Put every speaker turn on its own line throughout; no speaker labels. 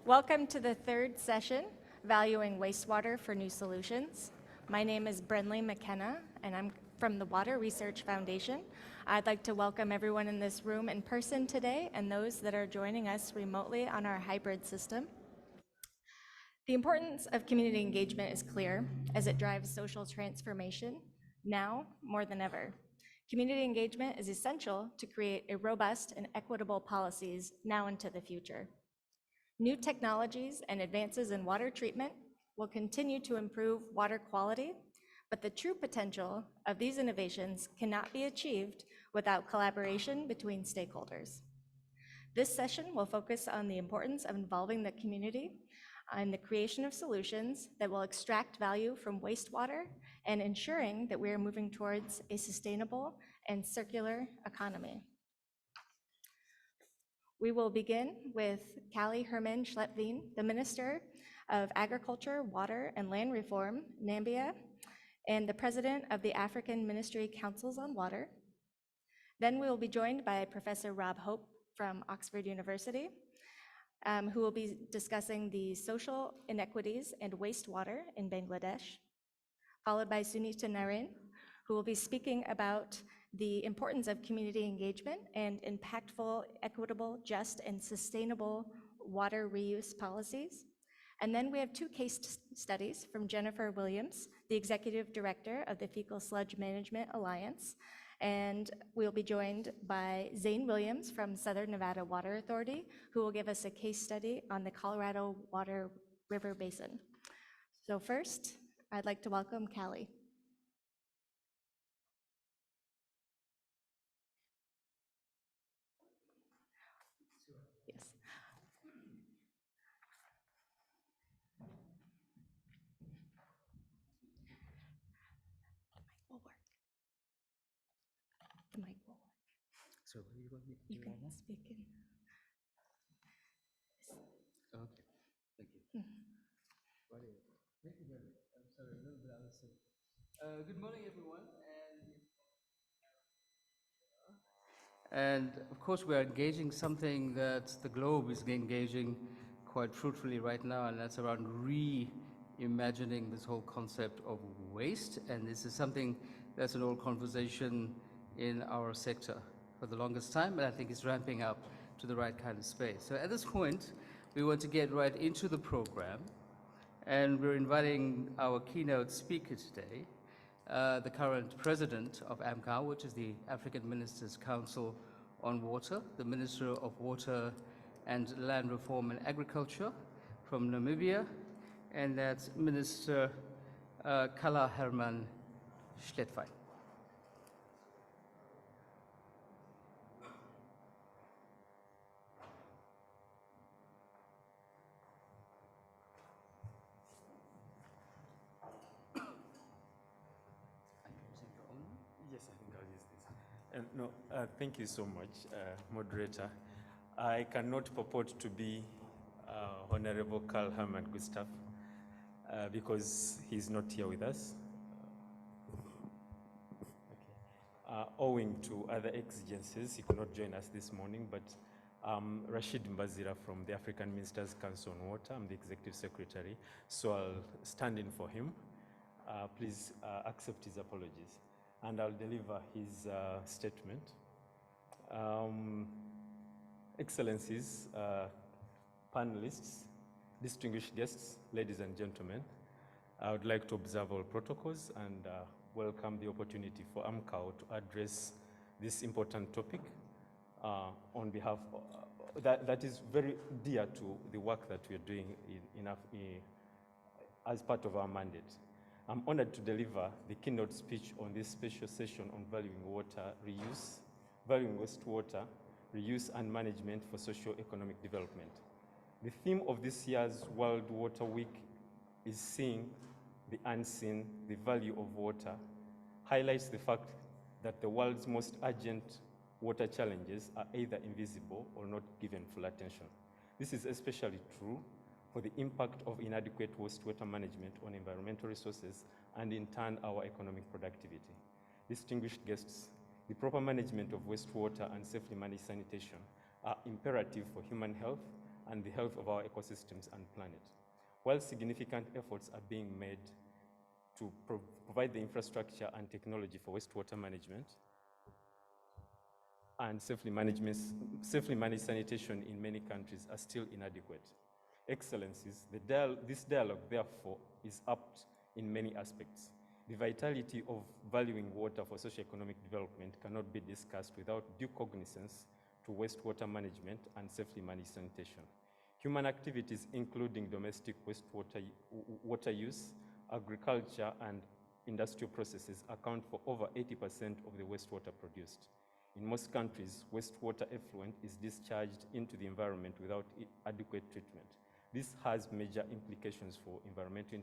Welcome to the third session, Valuing Wastewater for New Solutions. My name is Brenley McKenna, and I'm from the Water Research Foundation. I'd like to welcome everyone in this room in person today and those that are joining us remotely on our hybrid system. The importance of community engagement is clear as it drives social transformation now more than ever. Community engagement is essential to create a robust and equitable policies now into the future. New technologies and advances in water treatment will continue to improve water quality, but the true potential of these innovations cannot be achieved without collaboration between stakeholders. This session will focus on the importance of involving the community in the creation of solutions that will extract value from wastewater and ensuring that we are moving towards a sustainable and circular economy. We will begin with Callie Herman Schleppveen, the Minister of Agriculture, Water, and Land Reform, Nambia, and the President of the African Ministry Councils on Water. Then we will be joined by Professor Rob Hope from Oxford University, who will be discussing the social inequities and wastewater in Bangladesh, followed by Sunita Naren, who will be speaking about the importance of community engagement and impactful, equitable, just, and sustainable water reuse policies. And then we have two case studies from Jennifer Williams, the Executive Director of the Fecal Sludge Management Alliance, and we'll be joined by Zane Williams from Southern Nevada Water Authority, who will give us a case study on the Colorado Water River Basin. So first, I'd like to welcome Callie. The mic will work.
So what do you want me to do?
You can speak in.
Okay, thank you. Thank you very much. I'm sorry, a little bit out of sync. Good morning, everyone. And of course, we are engaging something that the globe is engaging quite fruitfully right now, and that's around reimagining this whole concept of waste. And this is something that's an old conversation in our sector for the longest time, but I think it's ramping up to the right kind of space. So at this point, we want to get right into the program, and we're inviting our keynote speaker today, the current president of AMCA, which is the African Ministers' Council on Water, the Minister of Water and Land Reform and Agriculture from Namibia, and that's Minister Callie Herman Schleppveen.
Yes, I think I'll use this. Thank you so much, moderator. I cannot purport to be Honorable Carl Herman Gustav because he's not here with us. Owing to other exigencies, he could not join us this morning, but Rashid Mbazira from the African Ministers' Council on Water, I'm the Executive Secretary, so I'll stand in for him. Please accept his apologies, and I'll deliver his statement. Excellencies, panelists, distinguished guests, ladies and gentlemen, I would like to observe all protocols and welcome the opportunity for AMCA to address this important topic on behalf of, that is very dear to the work that we are doing as part of our mandate. I'm honored to deliver the keynote speech on this special session on valuing water reuse, valuing wastewater reuse and management for socio-economic development. The theme of this year's World Water Week is Seeing the Unseen, the Value of Water, highlights the fact that the world's most urgent water challenges are either invisible or not given full attention. This is especially true for the impact of inadequate wastewater management on environmental resources and in turn our economic productivity. Distinguished guests, the proper management of wastewater and safely managed sanitation are imperative for human health and the health of our ecosystems and planet. While significant efforts are being made to provide the infrastructure and technology for wastewater management and safely managed sanitation in many countries are still inadequate. Excellencies, this dialogue, therefore, is apt in many aspects. The vitality of valuing water for socio-economic development cannot be discussed without due cognizance to wastewater management and safely managed sanitation. Human activities, including domestic water use, agriculture, and industrial processes, account for over 80% of the wastewater produced. In most countries, wastewater effluent is discharged into the environment without adequate treatment. This has major implications for environmental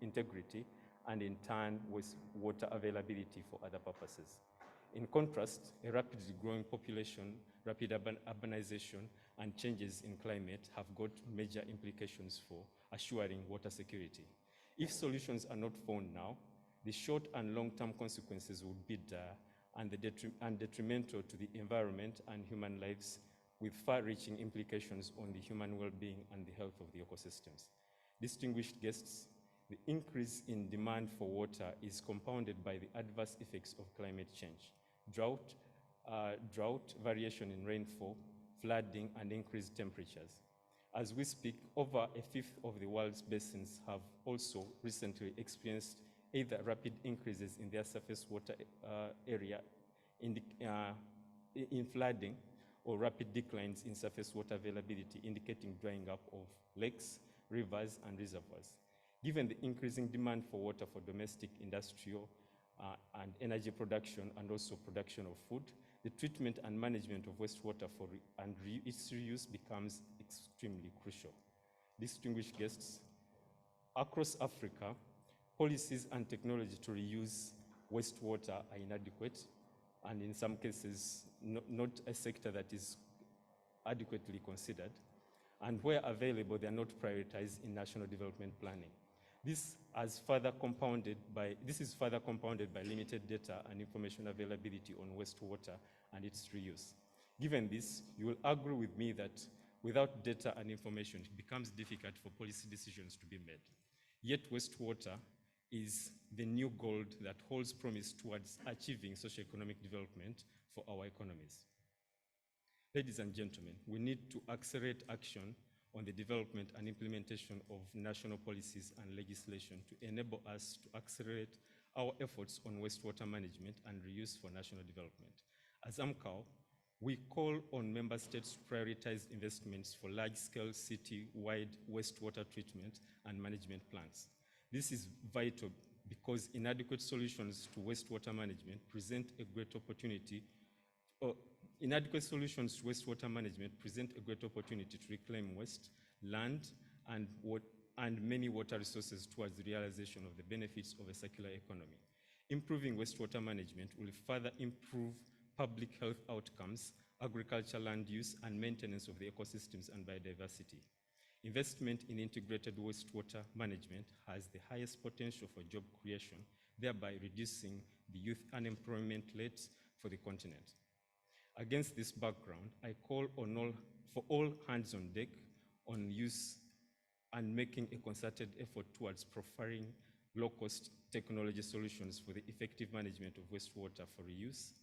integrity and, in turn, wastewater availability for other purposes. In contrast, a rapidly growing population, rapid urbanization, and changes in climate have got major implications for assuring water security. If solutions are not found now, the short and long-term consequences would be dire and detrimental to the environment and human lives, with far-reaching implications on the human well-being and the health of the ecosystems. Distinguished guests, the increase in demand for water is compounded by the adverse effects of climate change, drought, variation in rainfall, flooding, and increased temperatures. As we speak, over a fifth of the world's basins have also recently experienced either rapid increases in their surface water area in flooding, or rapid declines in surface water availability, indicating drying up of lakes, rivers, and reservoirs. Given the increasing demand for water for domestic, industrial, and energy production, and also production of food, the treatment and management of wastewater and its reuse becomes extremely crucial. Distinguished guests, across Africa, policies and technology to reuse wastewater are inadequate, and in some cases, not a sector that is adequately considered. And where available, they are not prioritized in national development planning. This is further compounded by limited data and information availability on wastewater and its reuse. Given this, you will agree with me that without data and information, it becomes difficult for policy decisions to be made. Yet wastewater is the new gold that holds promise towards achieving socioeconomic development for our economies. Ladies and gentlemen, we need to accelerate action on the development and implementation of national policies and legislation to enable us to accelerate our efforts on wastewater management and reuse for national development. As AMCAO, we call on member states to prioritize investments for large-scale city-wide wastewater treatment and management plants. This is vital because inadequate solutions to wastewater management present a great opportunity to reclaim waste, land, and many water resources towards the realization of the benefits of a circular economy. Improving wastewater management will further improve public health outcomes, agricultural land use, and maintenance of the ecosystems and biodiversity. Investment in integrated wastewater management has the highest potential for job creation, thereby reducing the youth unemployment rates for the continent. Against this background, I call for all hands on deck on use and making a concerted effort towards providing low-cost technology solutions for the effective management of wastewater for reuse.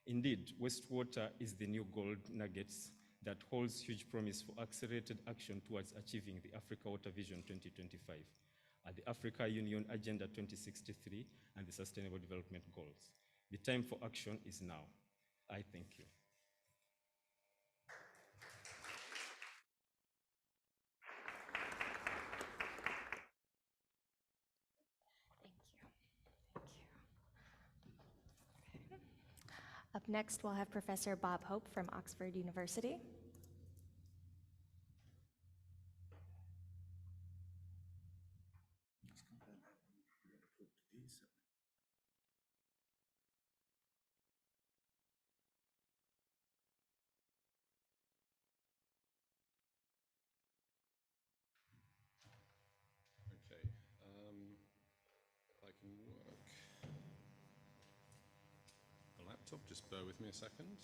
Indeed, wastewater is the new gold nuggets that holds huge promise for accelerated action towards achieving the Africa Water Vision 2025, the Africa Union Agenda 2063, and the Sustainable Development Goals. The time for action is now. I thank you.
Up next, we'll have Professor Bob Hope from Oxford University.
Okay, if I can work the laptop, just bear with me a second.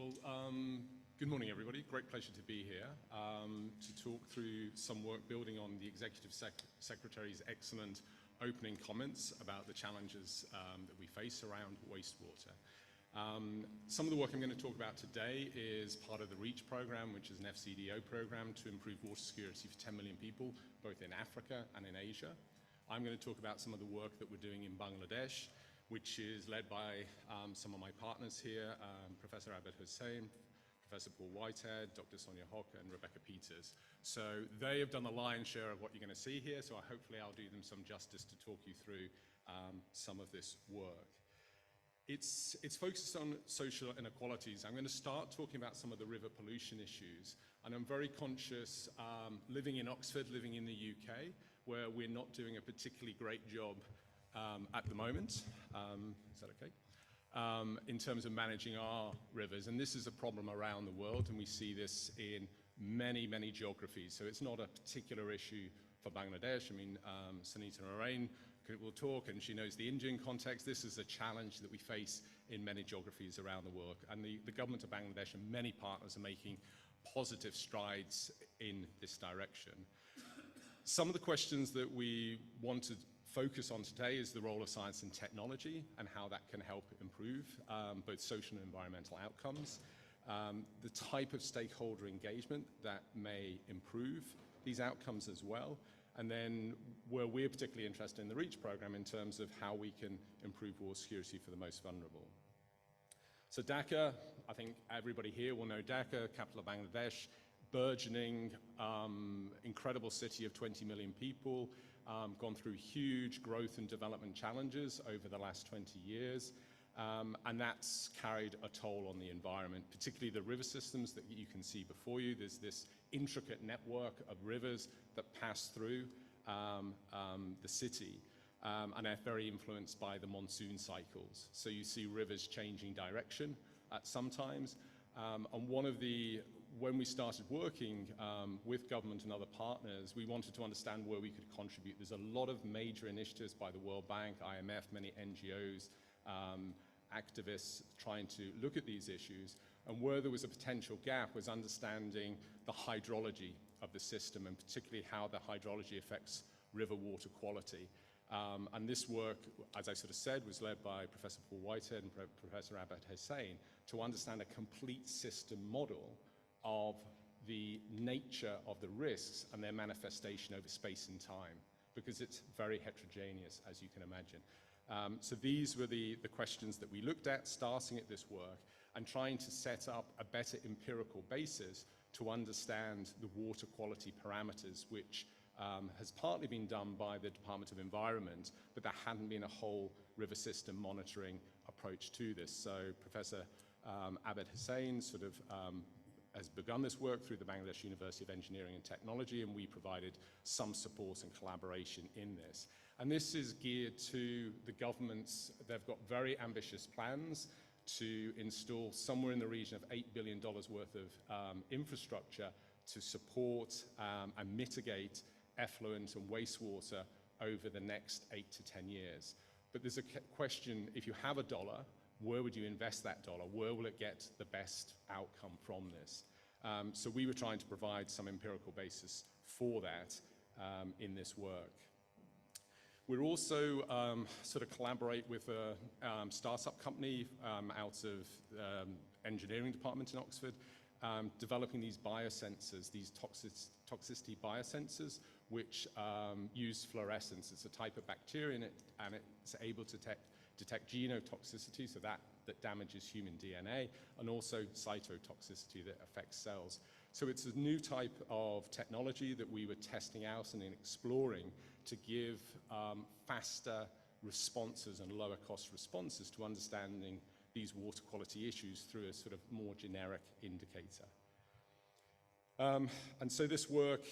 Well, good morning, everybody. Great pleasure to be here to talk through some work building on the Executive Secretary's excellent opening comments about the challenges that we face around wastewater. Some of the work I'm going to talk about today is part of the REACH program, which is an FCDO program to improve water security for 10 million people, both in Africa and in Asia. I'm going to talk about some of the work that we're doing in Bangladesh, which is led by some of my partners here, Professor Abed Hussain, Professor Paul Whitehead, Dr. Sonia Hock, and Rebecca Peters. So they have done the lion's share of what you're going to see here, so hopefully I'll do them some justice to talk you through some of this work. It's focused on social inequalities. I'm going to start talking about some of the river pollution issues, and I'm very conscious, living in Oxford, living in the UK, where we're not doing a particularly great job at the moment. Is that okay? In terms of managing our rivers, and this is a problem around the world, and we see this in many, many geographies. So it's not a particular issue for Bangladesh. I mean, Sunita Narain will talk, and she knows the Indian context. This is a challenge that we face in many geographies around the world, and the government of Bangladesh and many partners are making positive strides in this direction. Some of the questions that we want to focus on today is the role of science and technology and how that can help improve both social and environmental outcomes, the type of stakeholder engagement that may improve these outcomes as well, and then where we're particularly interested in the REACH program in terms of how we can improve water security for the most vulnerable. So Dhaka, I think everybody here will know Dhaka, capital of Bangladesh, burgeoning, incredible city of 20 million people, gone through huge growth and development challenges over the last 20 years, and that's carried a toll on the environment, particularly the river systems that you can see before you. There's this intricate network of rivers that pass through the city, and they're very influenced by the monsoon cycles. So you see rivers changing direction at some times, and when we started working with government and other partners, we wanted to understand where we could contribute. There's a lot of major initiatives by the World Bank, IMF, many NGOs, activists trying to look at these issues. And where there was a potential gap was understanding the hydrology of the system, and particularly how the hydrology affects river water quality. And this work, as I sort of said, was led by Professor Paul Whitehead and Professor Abed Hussain to understand a complete system model of the nature of the risks and their manifestation over space and time, because it's very heterogeneous, as you can imagine. So these were the questions that we looked at starting at this work and trying to set up a better empirical basis to understand the water quality parameters, which has partly been done by the Department of Environment, but there hadn't been a whole river system monitoring approach to this. So Professor Abed Hussain sort of has begun this work through the Bangladesh University of Engineering and Technology, and we provided some support and collaboration in this. And this is geared to the governments. They've got very ambitious plans to install somewhere in the region of $8 billion worth of infrastructure to support and mitigate effluent and wastewater over the next 8 to 10 years. But there's a question, if you have a dollar, where would you invest that dollar? Where will it get the best outcome from this? So we were trying to provide some empirical basis for that in this work. We're also sort of collaborate with a startup company out of engineering department in Oxford, developing these biosensors, these toxicity biosensors, which use fluorescence. It's a type of bacteria, and it's able to detect genotoxicity, so that damages human DNA, and also cytotoxicity that affects cells. So it's a new type of technology that we were testing out and exploring to give faster responses and lower cost responses to understanding these water quality issues through a sort of more generic indicator. And so this work,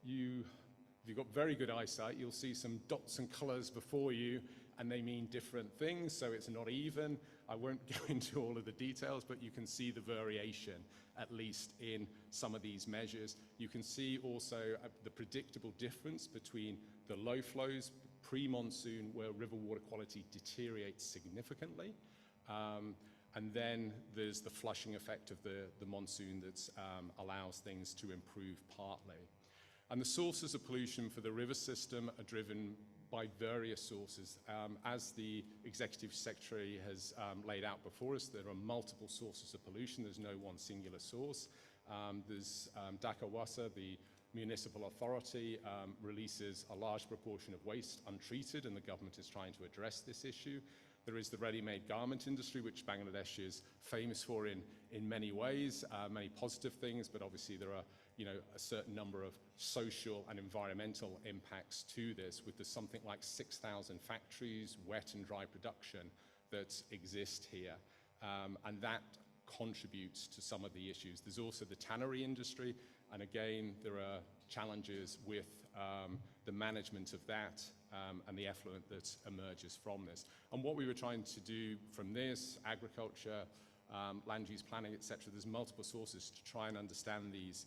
if you've got very good eyesight, you'll see some dots and colors before you, and they mean different things, so it's not even. I won't go into all of the details, but you can see the variation, at least in some of these measures. You can see also the predictable difference between the low flows pre-monsoon, where river water quality deteriorates significantly, And then there's the flushing effect of the monsoon that allows things to improve partly. And the sources of pollution for the river system are driven by various sources. As the Executive Secretary has laid out before us, there are multiple sources of pollution. There's no one singular source. There's Dhaka Wasa, the municipal authority, releases a large proportion of waste untreated, and the government is trying to address this issue. There is the ready-made garment industry, which Bangladesh is famous for in many ways, many positive things, but obviously there are a certain number of social and environmental impacts to this, with something like 6,000 factories, wet and dry production that exist here. And that contributes to some of the issues. There's also the tannery industry, and again, there are challenges with the management of that and the effluent that emerges from this. And what we were trying to do from this, agriculture, land use planning, etc., there's multiple sources to try and understand these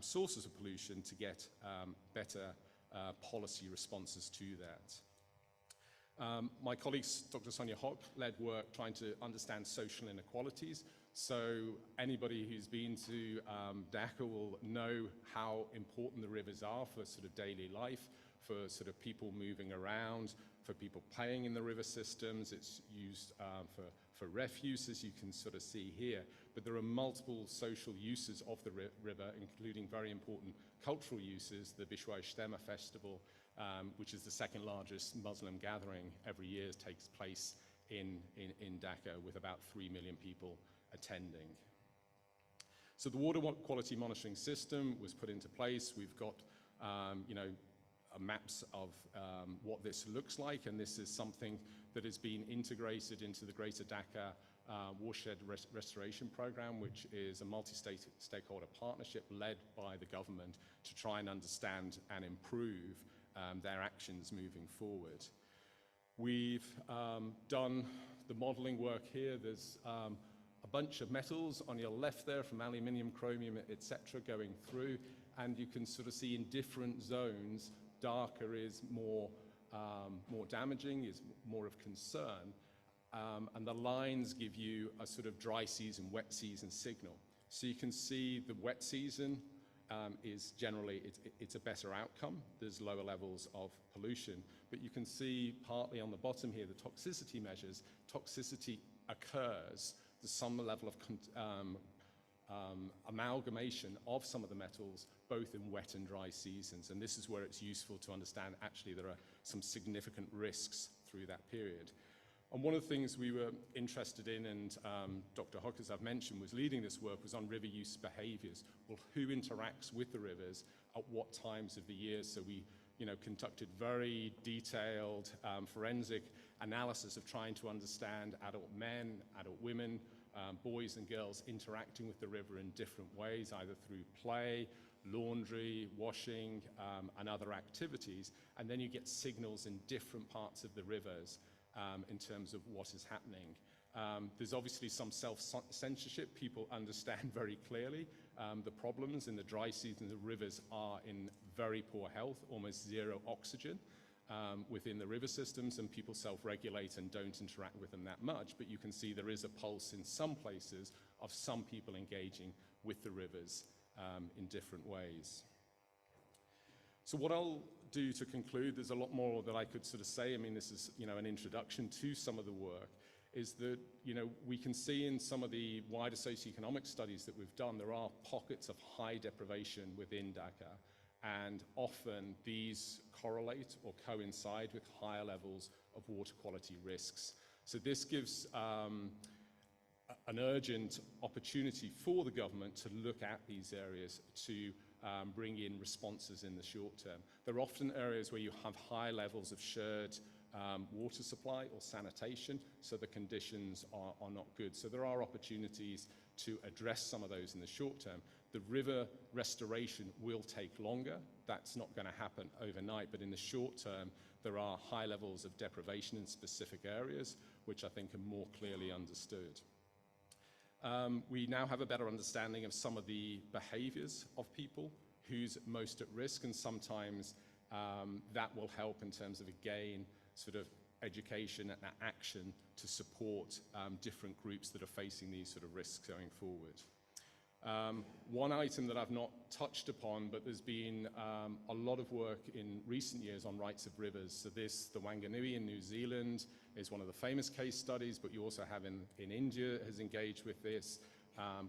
sources of pollution to get better policy responses to that. My colleague, Dr. Sonia Hock, led work trying to understand social inequalities. So anybody who's been to Dhaka will know how important the rivers are for sort of daily life, for sort of people moving around, for people playing in the river systems. It's used for refuse, as you can sort of see here. But there are multiple social uses of the river, including very important cultural uses. The Vishwa Ijtema Festival, which is the second largest Muslim gathering every year, takes place in Dhaka with about 3 million people attending. So the water quality monitoring system was put into place. We've got, maps of what this looks like, and this is something that has been integrated into the Greater Dhaka Watershed Restoration Program, which is a multi-stakeholder partnership led by the government to try and understand and improve their actions moving forward. We've done the modeling work here. There's a bunch of metals on your left there, from aluminium, chromium, etc., going through, and you can sort of see in different zones, darker is more damaging, is more of concern, and the lines give you a sort of dry season, wet season signal. So you can see the wet season is generally, it's a better outcome. There's lower levels of pollution, but you can see partly on the bottom here, the toxicity measures. Toxicity occurs. There's some level of amalgamation of some of the metals, both in wet and dry seasons. And this is where it's useful to understand actually there are some significant risks through that period. And one of the things we were interested in, and Dr. Hock, as I've mentioned, was leading this work, was on river use behaviors. Well, who interacts with the rivers at what times of the year? So we conducted very detailed forensic analysis of trying to understand adult men, adult women, boys and girls interacting with the river in different ways, either through play, laundry, washing, and other activities. And then you get signals in different parts of the rivers in terms of what is happening. There's obviously some self-censorship. People understand very clearly the problems. In the dry season, the rivers are in very poor health, almost zero oxygen within the river systems, and people self-regulate and don't interact with them that much. But you can see there is a pulse in some places of some people engaging with the rivers in different ways. So what I'll do to conclude, there's a lot more that I could sort of say. I mean, this is, an introduction to some of the work, is that, we can see in some of the wider socioeconomic studies that we've done, there are pockets of high deprivation within Dhaka, and often these correlate or coincide with higher levels of water quality risks. So this gives an urgent opportunity for the government to look at these areas to bring in responses in the short term. There are often areas where you have high levels of shared water supply or sanitation, so the conditions are not good. So there are opportunities to address some of those in the short term. The river restoration will take longer. That's not going to happen overnight, but in the short term, there are high levels of deprivation in specific areas, which I think are more clearly understood. We now have a better understanding of some of the behaviors of people who's most at risk, and sometimes that will help in terms of, again, sort of education and action to support different groups that are facing these sort of risks going forward. One item that I've not touched upon, but there's been a lot of work in recent years on rights of rivers. So the Wanganui in New Zealand is one of the famous case studies, but you also have in India has engaged with this,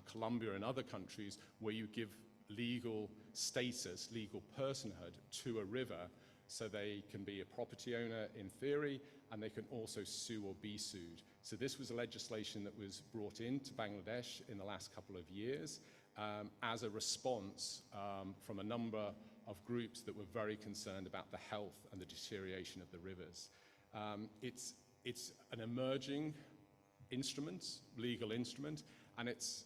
Colombia and other countries, where you give legal status, legal personhood to a river, so they can be a property owner in theory, and they can also sue or be sued. So this was a legislation that was brought into Bangladesh in the last couple of years as a response from a number of groups that were very concerned about the health and the deterioration of the rivers. It's an emerging instrument, legal instrument, and it's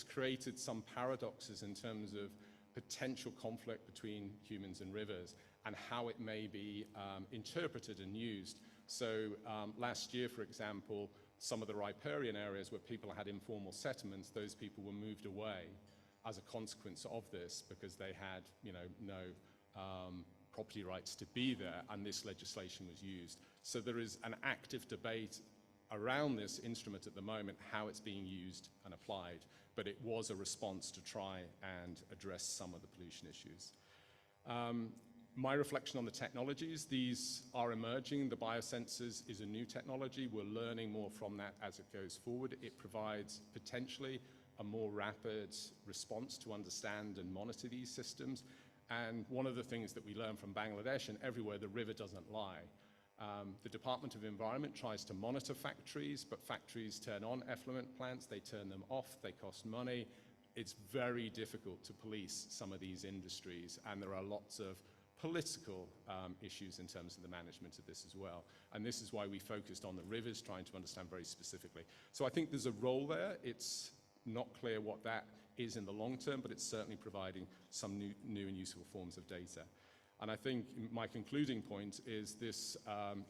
created some paradoxes in terms of potential conflict between humans and rivers and how it may be interpreted and used. So last year, for example, some of the riparian areas where people had informal settlements, those people were moved away as a consequence of this because they had, no property rights to be there, and this legislation was used. So there is an active debate around this instrument at the moment, how it's being used and applied, but it was a response to try and address some of the pollution issues. My reflection on the technologies, these are emerging. The biosensors is a new technology. We're learning more from that as it goes forward. It provides potentially a more rapid response to understand and monitor these systems. And one of the things that we learn from Bangladesh, and everywhere the river doesn't lie, the Department of Environment tries to monitor factories, but factories turn on effluent plants, they turn them off, they cost money. It's very difficult to police some of these industries, and there are lots of political issues in terms of the management of this as well. And this is why we focused on the rivers, trying to understand very specifically. So I think there's a role there. It's not clear what that is in the long term, but it's certainly providing some new and useful forms of data. And I think my concluding point is this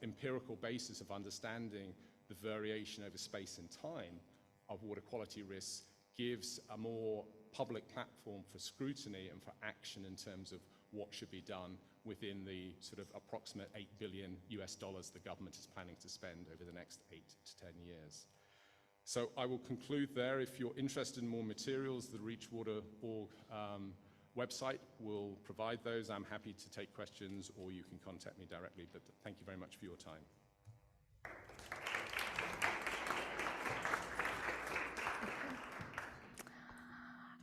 empirical basis of understanding the variation over space and time of water quality risks gives a more public platform for scrutiny and for action in terms of what should be done within the sort of approximate $8 billion the government is planning to spend over the next 8 to 10 years. So I will conclude there. If you're interested in more materials, the reachwater.org website will provide those. I'm happy to take questions, or you can contact me directly, but thank you very much for your time.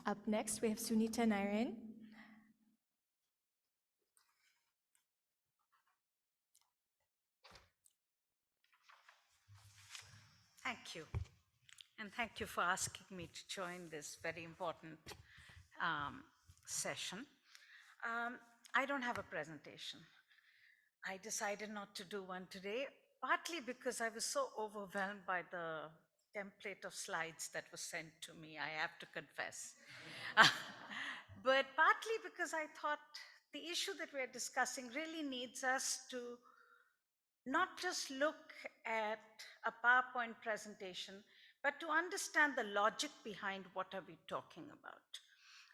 Up next, we have Sunita Narayan.
Thank you. And thank you for asking me to join this very important session. I don't have a presentation. I decided not to do one today, partly because I was so overwhelmed by the template of slides that was sent to me, I have to confess. But partly because I thought the issue that we're discussing really needs us to not just look at a PowerPoint presentation, but to understand the logic behind what are we talking about.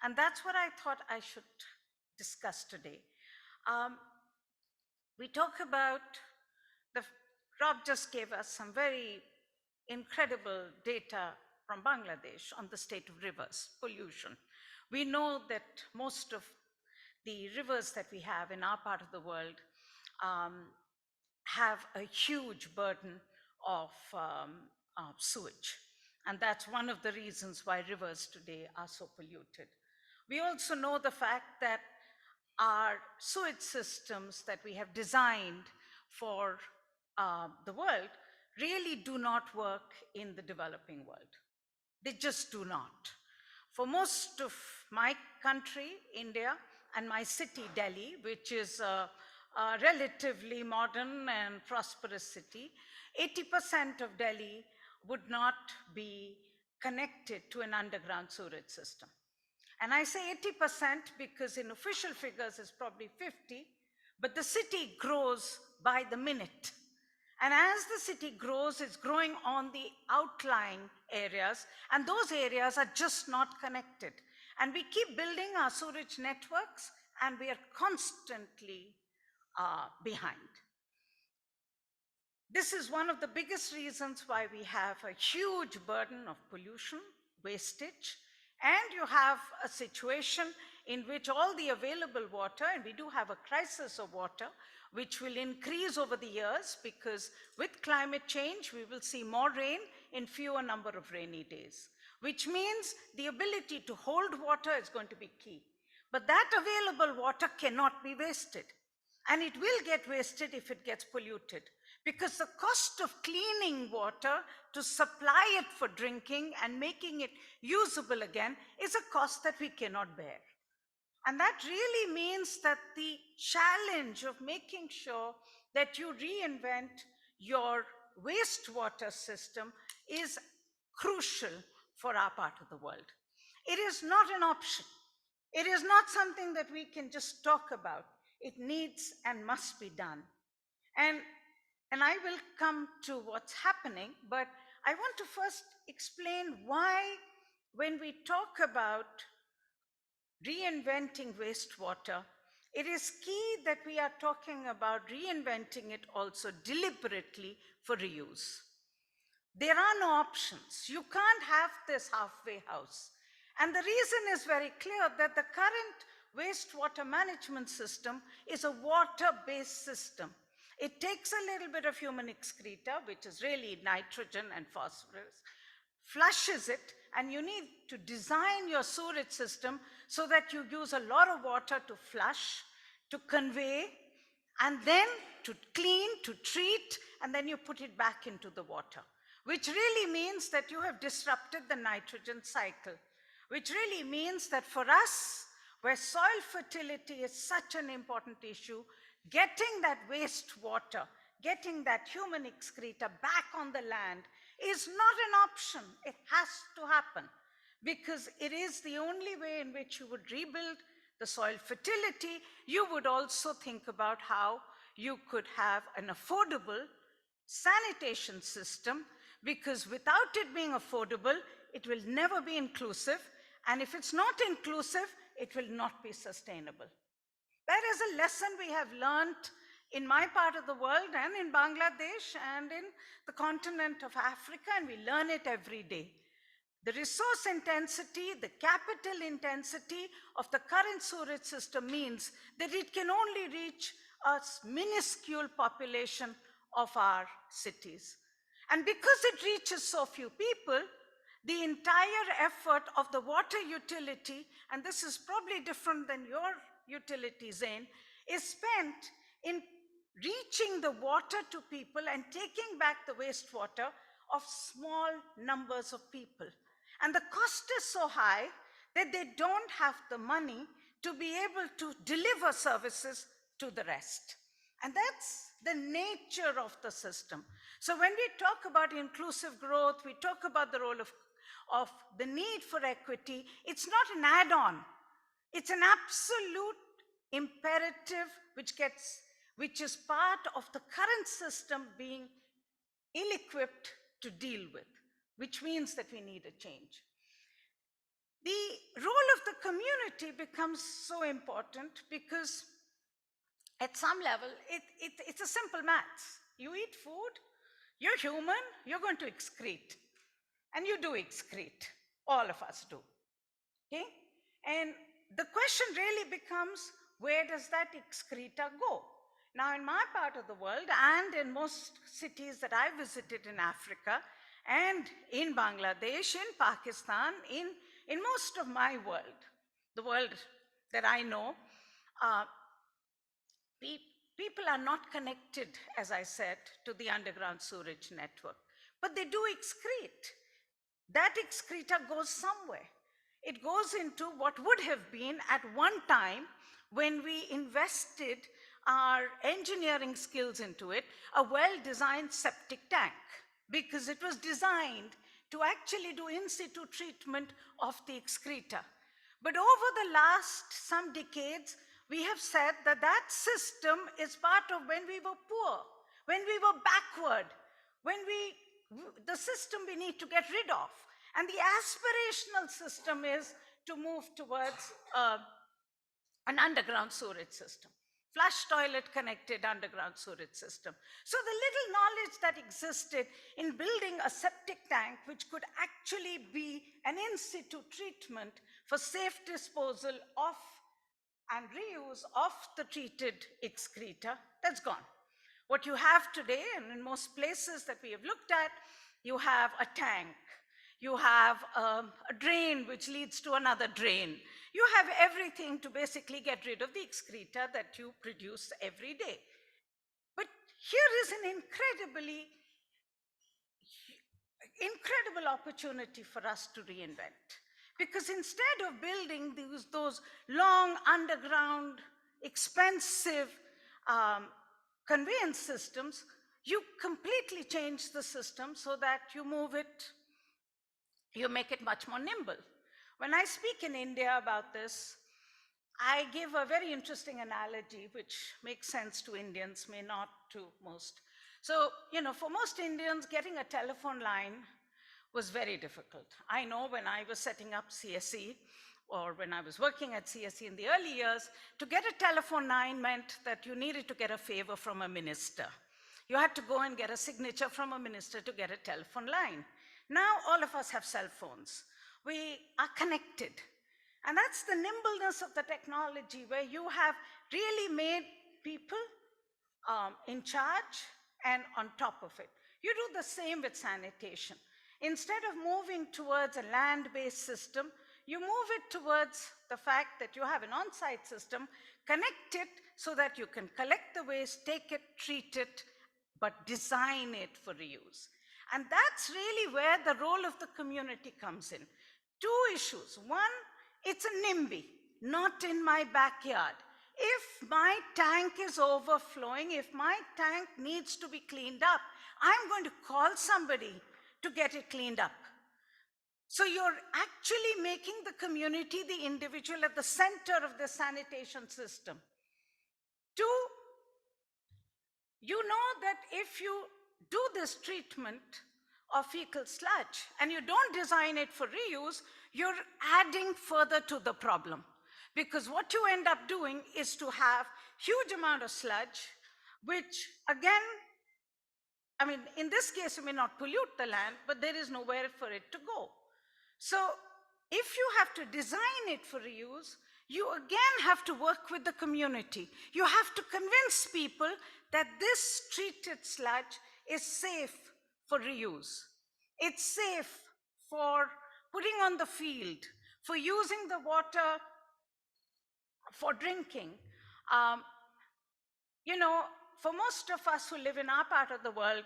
And that's what I thought I should discuss today. We talk about, Rob just gave us some very incredible data from Bangladesh on the state of rivers, pollution. We know that most of the rivers that we have in our part of the world have a huge burden of sewage. And that's one of the reasons why rivers today are so polluted. We also know the fact that our sewage systems that we have designed for the world really do not work in the developing world. They just do not. For most of my country, India, and my city, Delhi, which is a relatively modern and prosperous city, 80% of Delhi would not be connected to an underground sewage system. And I say 80% because in official figures it's probably 50, but the city grows by the minute. And as the city grows, it's growing on the outlying areas, and those areas are just not connected. And we keep building our sewage networks, and we are constantly behind. This is one of the biggest reasons why we have a huge burden of pollution, wastage, and you have a situation in which all the available water, and we do have a crisis of water, which will increase over the years because with climate change, we will see more rain in fewer number of rainy days, which means the ability to hold water is going to be key. But that available water cannot be wasted. And it will get wasted if it gets polluted, because the cost of cleaning water to supply it for drinking and making it usable again is a cost that we cannot bear. And that really means that the challenge of making sure that you reinvent your wastewater system is crucial for our part of the world. It is not an option. It is not something that we can just talk about. It needs and must be done. And I will come to what's happening, but I want to first explain why, when we talk about reinventing wastewater, it is key that we are talking about reinventing it also deliberately for reuse. There are no options. You can't have this halfway house. And the reason is very clear that the current wastewater management system is a water-based system. It takes a little bit of human excreta, which is really nitrogen and phosphorus, flushes it, and you need to design your sewerage system so that you use a lot of water to flush, to convey, and then to clean, to treat, and then you put it back into the water, which really means that you have disrupted the nitrogen cycle, which really means that for us, where soil fertility is such an important issue, getting that wastewater, getting that human excreta back on the land is not an option. It has to happen because it is the only way in which you would rebuild the soil fertility. You would also think about how you could have an affordable sanitation system, because without it being affordable, it will never be inclusive. And if it's not inclusive, it will not be sustainable. That is a lesson we have learned in my part of the world and in Bangladesh and in the continent of Africa, and we learn it every day. The resource intensity, the capital intensity of the current sewerage system means that it can only reach a minuscule population of our cities. And because it reaches so few people, the entire effort of the water utility, and this is probably different than your utility, Zane, is spent in reaching the water to people and taking back the wastewater of small numbers of people. And the cost is so high that they don't have the money to be able to deliver services to the rest. And that's the nature of the system. So when we talk about inclusive growth, we talk about the role of the need for equity. It's not an add-on. It's an absolute imperative which is part of the current system being ill-equipped to deal with, which means that we need a change. The role of the community becomes so important because at some level, it's a simple maths. You eat food, you're human, you're going to excrete. And you do excrete. All of us do. Okay? And the question really becomes, where does that excreta go? Now, in my part of the world, and in most cities that I visited in Africa, and in Bangladesh, in Pakistan, in most of my world, the world that I know, people are not connected, as I said, to the underground sewerage network. But they do excrete. That excreta goes somewhere. It goes into what would have been at one time, when we invested our engineering skills into it, a well-designed septic tank, because it was designed to actually do in situ treatment of the excreta. But over the last some decades, we have said that that system is part of when we were poor, when we were backward, the system we need to get rid of. And the aspirational system is to move towards an underground sewerage system. flush toilet connected underground sewage system. So the little knowledge that existed in building a septic tank, which could actually be an in situ treatment for safe disposal of and reuse of the treated excreta, that's gone. What you have today, and in most places that we have looked at, you have a tank. You have a drain which leads to another drain. You have everything to basically get rid of the excreta that you produce every day. But here is an incredible opportunity for us to reinvent. Because instead of building those long underground, expensive conveyance systems, you completely change the system so that you make it much more nimble. When I speak in India about this, I give a very interesting analogy which makes sense to Indians, may not to most. So, for most Indians, getting a telephone line was very difficult. I know when I was setting up CSE, or when I was working at CSE in the early years, to get a telephone line meant that you needed to get a favor from a minister. You had to go and get a signature from a minister to get a telephone line. Now all of us have cell phones. We are connected. And that's the nimbleness of the technology, where you have really made people in charge and on top of it. You do the same with sanitation. Instead of moving towards a land-based system, you move it towards the fact that you have an on-site system, connect it so that you can collect the waste, take it, treat it, but design it for reuse. And that's really where the role of the community comes in. Two issues. One, it's a NIMBY, not in my backyard. If my tank is overflowing, if my tank needs to be cleaned up, I'm going to call somebody to get it cleaned up. So you're actually making the community, the individual, at the center of the sanitation system. Two, you know that if you do this treatment of fecal sludge and you don't design it for reuse, you're adding further to the problem. Because what you end up doing is to have huge amount of sludge, which again, I mean, in this case, you may not pollute the land, but there is nowhere for it to go. So if you have to design it for reuse, you again have to work with the community. You have to convince people that this treated sludge is safe for reuse. It's safe for putting on the field, for using the water for drinking. For most of us who live in our part of the world,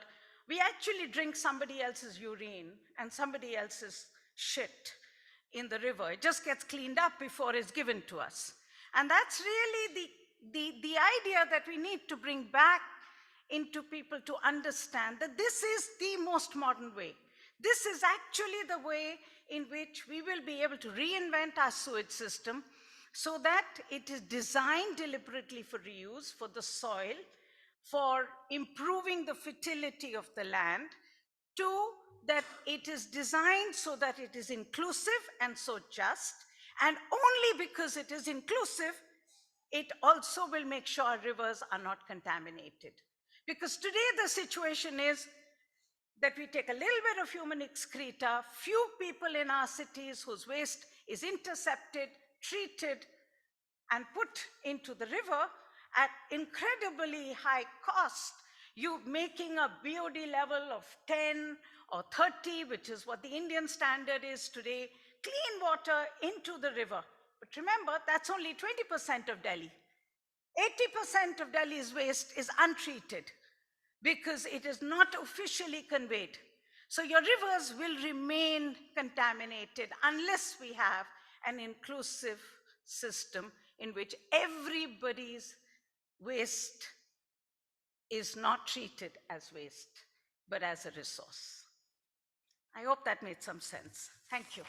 we actually drink somebody else's urine and somebody else's shit in the river. It just gets cleaned up before it's given to us. And that's really the idea that we need to bring back into people to understand that this is the most modern way. This is actually the way in which we will be able to reinvent our sewage system so that it is designed deliberately for reuse, for the soil, for improving the fertility of the land. Two, that it is designed so that it is inclusive and so just. And only because it is inclusive, it also will make sure our rivers are not contaminated. Because today the situation is that we take a little bit of human excreta, few people in our cities whose waste is intercepted, treated, and put into the river at incredibly high cost. You making a BOD level of 10 or 30, which is what the Indian standard is today, clean water into the river. But remember, that's only 20% of Delhi. 80% of Delhi's waste is untreated because it is not officially conveyed. So your rivers will remain contaminated unless we have an inclusive system in which everybody's waste is not treated as waste, but as a resource. I hope that made some sense. Thank you.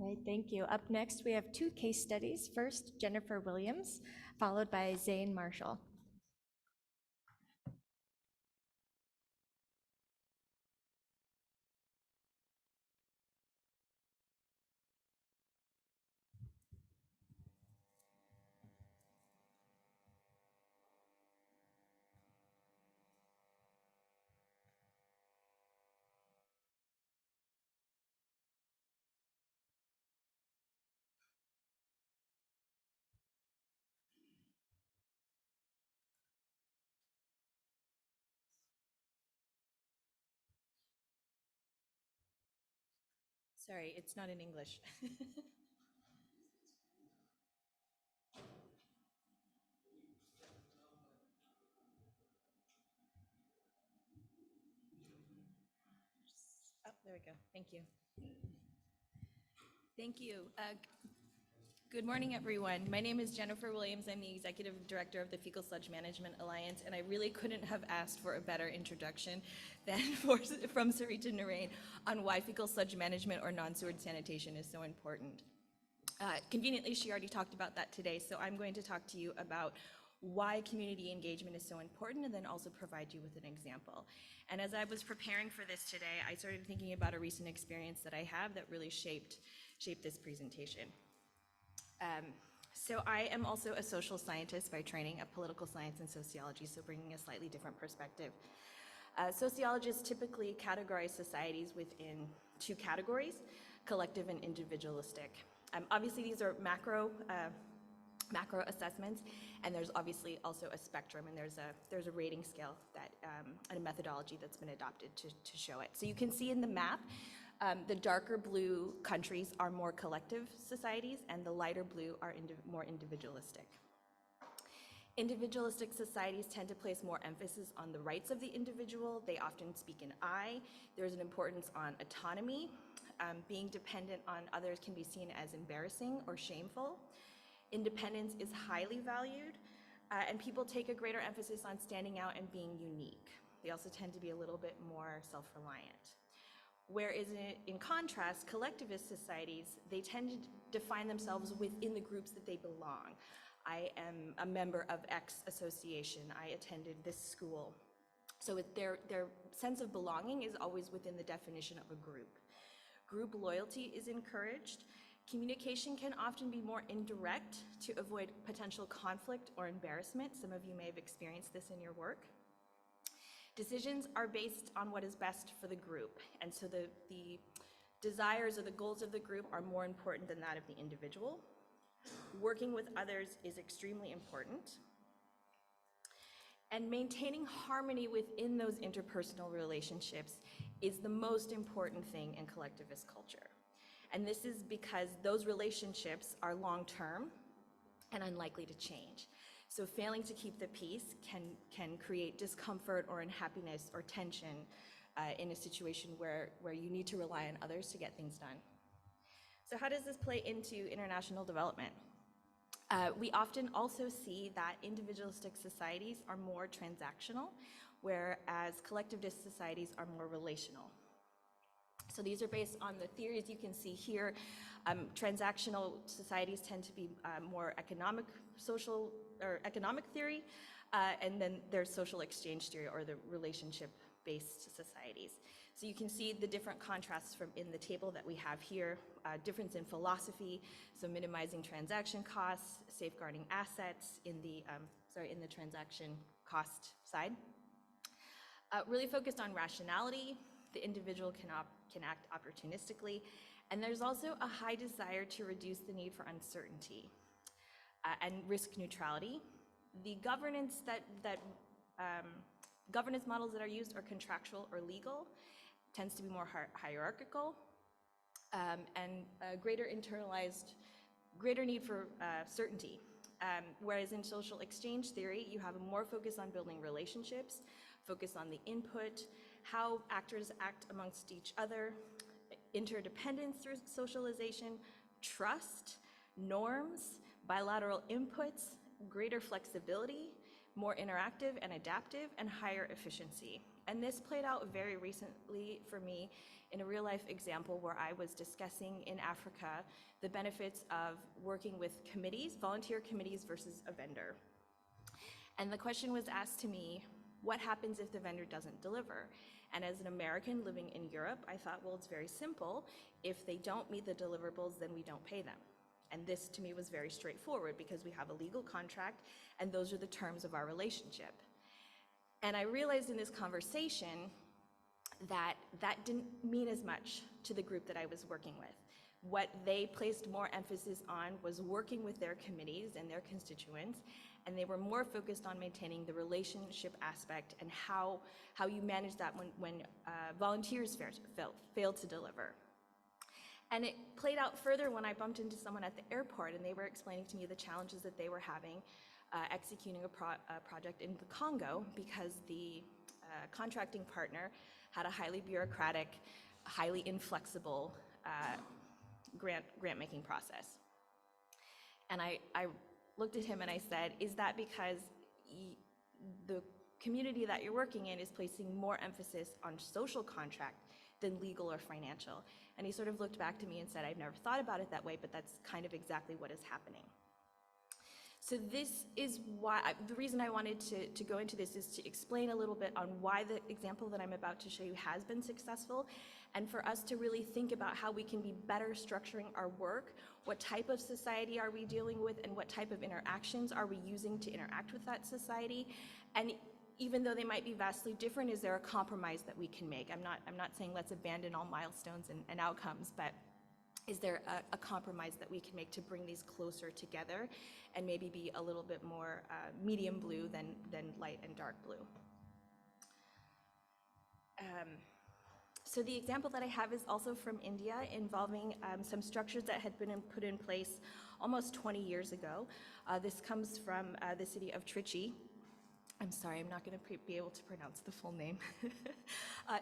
All right, thank you. Up next, we have two case studies. First, Jennifer Williams, followed by Zane Marshall.
Sorry, it's not in English. Oh, there we go. Thank you. Thank you. Good morning, everyone. My name is Jennifer Williams. I'm the Executive Director of the Fecal Sludge Management Alliance, and I really couldn't have asked for a better introduction than from Sarita Narain on why fecal sludge management or non-sewered sanitation is so important. Conveniently, she already talked about that today, so I'm going to talk to you about why community engagement is so important and then also provide you with an example. And as I was preparing for this today, I started thinking about a recent experience that I have that really shaped this presentation. So I am also a social scientist by training, a political science and sociology, so bringing a slightly different perspective. Sociologists typically categorize societies within two categories, collective and individualistic. Obviously, these are macro assessments, and there's obviously also a spectrum, and there's a rating scale that and a methodology that's been adopted to show it. So you can see in the map, the darker blue countries are more collective societies, and the lighter blue are more individualistic. Individualistic societies tend to place more emphasis on the rights of the individual. They often speak in I. There's an importance on autonomy. Being dependent on others can be seen as embarrassing or shameful. Independence is highly valued, and people take a greater emphasis on standing out and being unique. They also tend to be a little bit more self-reliant. Whereas in contrast, collectivist societies, they tend to define themselves within the groups that they belong. I am a member of X association. I attended this school. So their sense of belonging is always within the definition of a group. Group loyalty is encouraged. Communication can often be more indirect to avoid potential conflict or embarrassment. Some of you may have experienced this in your work. Decisions are based on what is best for the group, and so the desires or the goals of the group are more important than that of the individual. Working with others is extremely important. And maintaining harmony within those interpersonal relationships is the most important thing in collectivist culture. And this is because those relationships are long-term and unlikely to change. So failing to keep the peace can create discomfort or unhappiness or tension in a situation where you need to rely on others to get things done. So how does this play into international development? We often also see that individualistic societies are more transactional, whereas collectivist societies are more relational. So these are based on the theories you can see here. Transactional societies tend to be more economic theory, and then there's social exchange theory, or the relationship-based societies. So you can see the different contrasts from in the table that we have here. Difference in philosophy, so minimizing transaction costs, safeguarding assets in the transaction cost side. Really focused on rationality. The individual can act opportunistically, and there's also a high desire to reduce the need for uncertainty and risk neutrality. The governance governance models that are used are contractual or legal, tends to be more hierarchical, and greater need for certainty. Whereas in social exchange theory, you have a more focus on building relationships, focus on the input, how actors act amongst each other, interdependence through socialization, trust, norms, bilateral inputs, greater flexibility, more interactive and adaptive, and higher efficiency. And this played out very recently for me in a real life example where I was discussing in Africa the benefits of working with committees, volunteer committees versus a vendor. And the question was asked to me, what happens if the vendor doesn't deliver? And as an American living in Europe, I thought, well, it's very simple. If they don't meet the deliverables, then we don't pay them. And this to me was very straightforward because we have a legal contract and those are the terms of our relationship. And I realized in this conversation that that didn't mean as much to the group that I was working with. What they placed more emphasis on was working with their committees and their constituents, and they were more focused on maintaining the relationship aspect and how you manage that when volunteers fail to deliver. And it played out further when I bumped into someone at the airport, and they were explaining to me the challenges that they were having executing a project in the Congo, because the contracting partner had a highly bureaucratic, highly inflexible grant-making process. And I looked at him and I said, is that because the community that you're working in is placing more emphasis on social contract than legal or financial? And he sort of looked back to me and said, I've never thought about it that way, but that's kind of exactly what is happening. So this is why, the reason I wanted to go into this is to explain a little bit on why the example that I'm about to show you has been successful, and for us to really think about how we can be better structuring our work, what type of society are we dealing with, and what type of interactions are we using to interact with that society. And even though they might be vastly different, is there a compromise that we can make? I'm not saying let's abandon all milestones and outcomes, but is there a compromise that we can make to bring these closer together and maybe be a little bit more medium blue than light and dark blue? So the example that I have is also from India, involving some structures that had been put in place almost 20 years ago. This comes from the city of Trichy. I'm sorry, I'm not going to be able to pronounce the full name.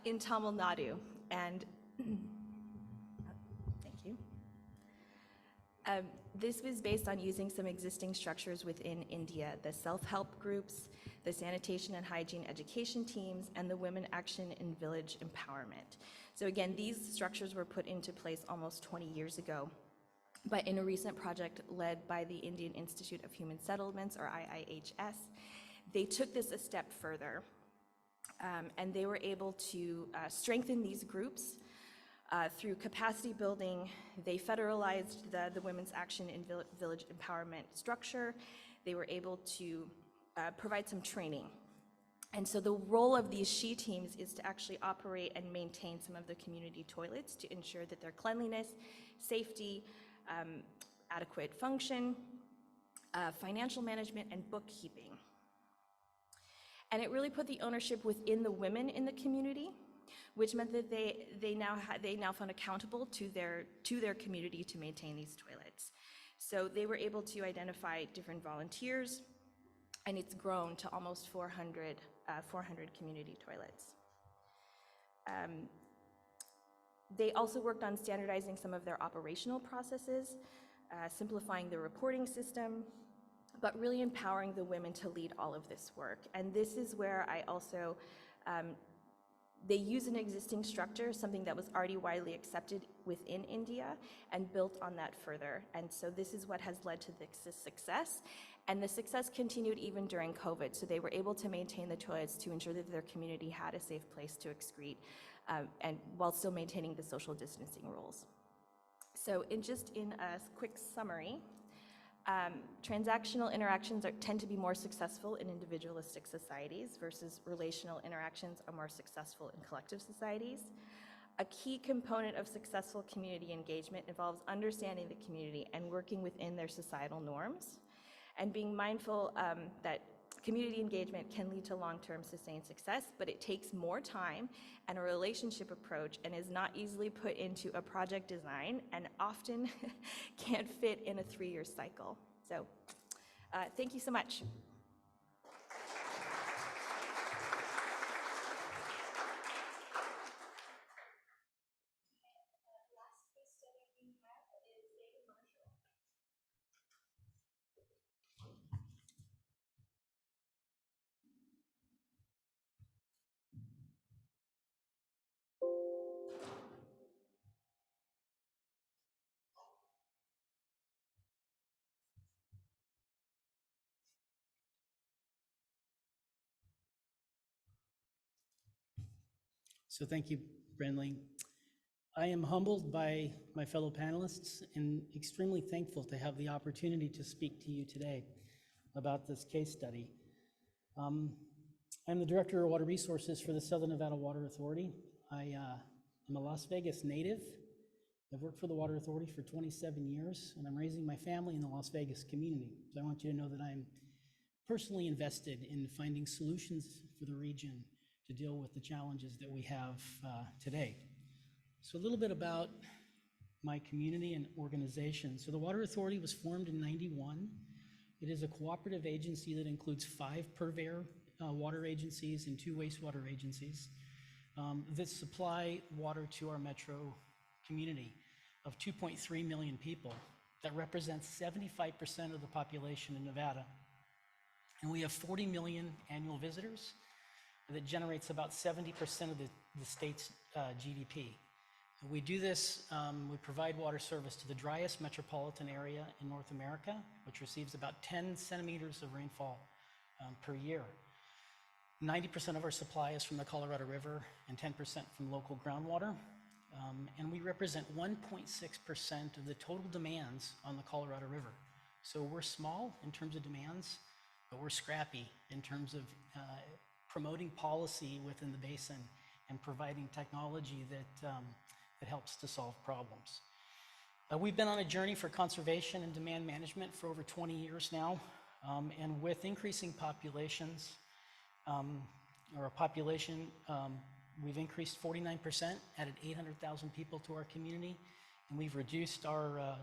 In Tamil Nadu. And thank you. This was based on using some existing structures within India, the self-help groups, the sanitation and hygiene education teams, and the women action in village empowerment. So again, these structures were put into place almost 20 years ago, but in a recent project led by the Indian Institute of Human Settlements, or IIHS, they took this a step further, and they were able to strengthen these groups through capacity building. They federalized the Women's Action in Village Empowerment structure. They were able to provide some training. And so the role of these SHE teams is to actually operate and maintain some of the community toilets to ensure that their cleanliness, safety, adequate function, financial management, and bookkeeping. And it really put the ownership within the women in the community, which meant that they now found accountable to their community to maintain these toilets. So they were able to identify different volunteers, and it's grown to almost 400 community toilets. They also worked on standardizing some of their operational processes, simplifying the reporting system, but really empowering the women to lead all of this work. And this is where I also, they use an existing structure, something that was already widely accepted within India, and built on that further. And so this is what has led to this success. And the success continued even during COVID. So they were able to maintain the toilets to ensure that their community had a safe place to excrete, and while still maintaining the social distancing rules. So in a quick summary, transactional interactions tend to be more successful in individualistic societies versus relational interactions are more successful in collective societies. A key component of successful community engagement involves understanding the community and working within their societal norms, and being mindful that community engagement can lead to long-term sustained success, but it takes more time and a relationship approach, and is not easily put into a project design, and often can't fit in a 3-year cycle. So thank you so much.
So thank you, Brenly. I am humbled by my fellow panelists and extremely thankful to have the opportunity to speak to you today about this case study. I'm the Director of Water Resources for the Southern Nevada Water Authority. I am a Las Vegas native. I've worked for the Water Authority for 27 years, and I'm raising my family in the Las Vegas community. So I want you to know that I'm personally invested in finding solutions for the region to deal with the challenges that we have today. So a little bit about my community and organization. So the Water Authority was formed in '91. It is a cooperative agency that includes 5 purveyor water agencies and 2 wastewater agencies that supply water to our metro community of 2.3 million people. That represents 75% of the population in Nevada. And we have 40 million annual visitors that generates about 70% of the state's GDP. We do this, we provide water service to the driest metropolitan area in North America, which receives about 10 centimeters of rainfall per year. 90% of our supply is from the Colorado River and 10% from local groundwater. And we represent 1.6% of the total demands on the Colorado River. So we're small in terms of demands, but we're scrappy in terms of promoting policy within the basin and providing technology that helps to solve problems. We've been on a journey for conservation and demand management for over 20 years now. And with increasing populations, we've increased 49%, added 800,000 people to our community, and we've reduced our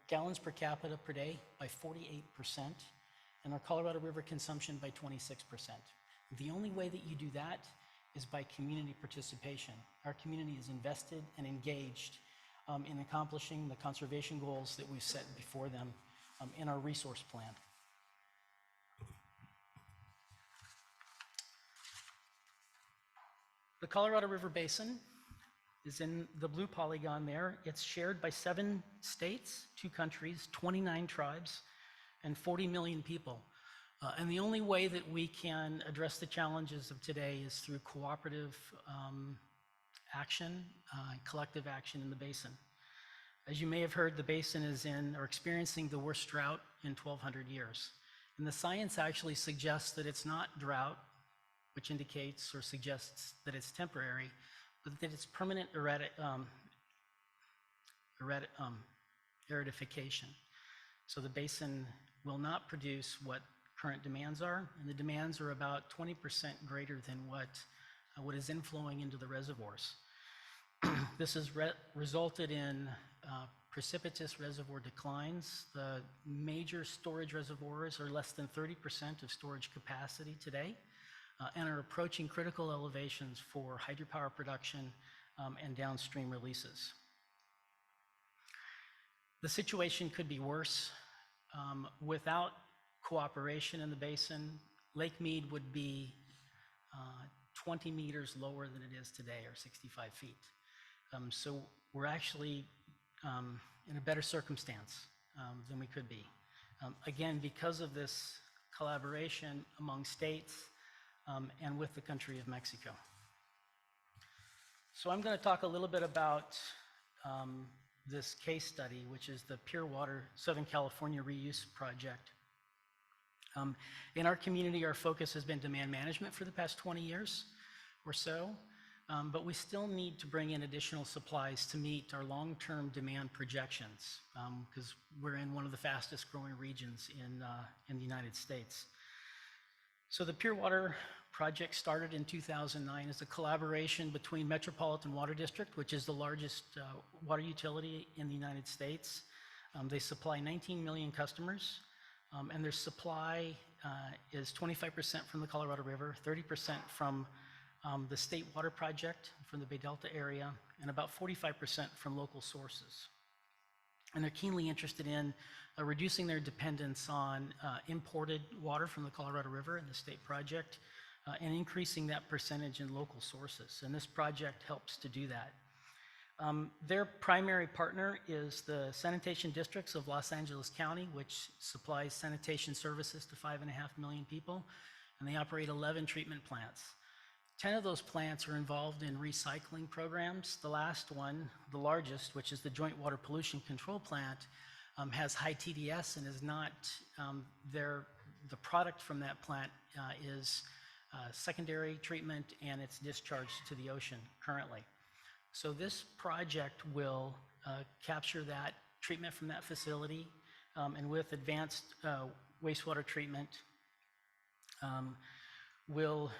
gallons per capita per day by 48%, and our Colorado River consumption by 26%. The only way that you do that is by community participation. Our community is invested and engaged in accomplishing the conservation goals that we've set before them in our resource plan. The Colorado River Basin is in the blue polygon there. It's shared by 7 states, 2 countries, 29 tribes, and 40 million people. And the only way that we can address the challenges of today is through cooperative action, collective action in the basin. As you may have heard, the basin is experiencing the worst drought in 1,200 years. And the science actually suggests that it's not drought, which indicates or suggests that it's temporary, but that it's permanent aridification. So the basin will not produce what current demands are, and the demands are about 20% greater than what is inflowing into the reservoirs. This has resulted in precipitous reservoir declines. The major storage reservoirs are less than 30% of storage capacity today, and are approaching critical elevations for hydropower production and downstream releases. The situation could be worse. Without cooperation in the basin, Lake Mead would be 20 meters lower than it is today, or 65 feet. So we're actually in a better circumstance than we could be. Again, because of this collaboration among states and with the country of Mexico. So I'm going to talk a little bit about this case study, which is the Pure Water Southern California Reuse Project. In our community, our focus has been demand management for the past 20 years or so, but we still need to bring in additional supplies to meet our long-term demand projections, because we're in one of the fastest growing regions in the United States. So the Pure Water project started in 2009 as a collaboration between Metropolitan Water District, which is the largest water utility in the United States. They supply 19 million customers, and their supply is 25% from the Colorado River, 30% from the State Water Project from the Bay Delta area, and about 45% from local sources. And they're keenly interested in reducing their dependence on imported water from the Colorado River and the state project, and increasing that percentage in local sources. And this project helps to do that. Their primary partner is the sanitation districts of Los Angeles County, which supplies sanitation services to 5.5 million people, and they operate 11 treatment plants. 10 of those plants are involved in recycling programs. The last one, the largest, which is the Joint Water Pollution Control Plant, has high TDS and is not, the product from that plant is secondary treatment, and it's discharged to the ocean currently. So this project will capture that treatment from that facility, and with advanced wastewater treatment, will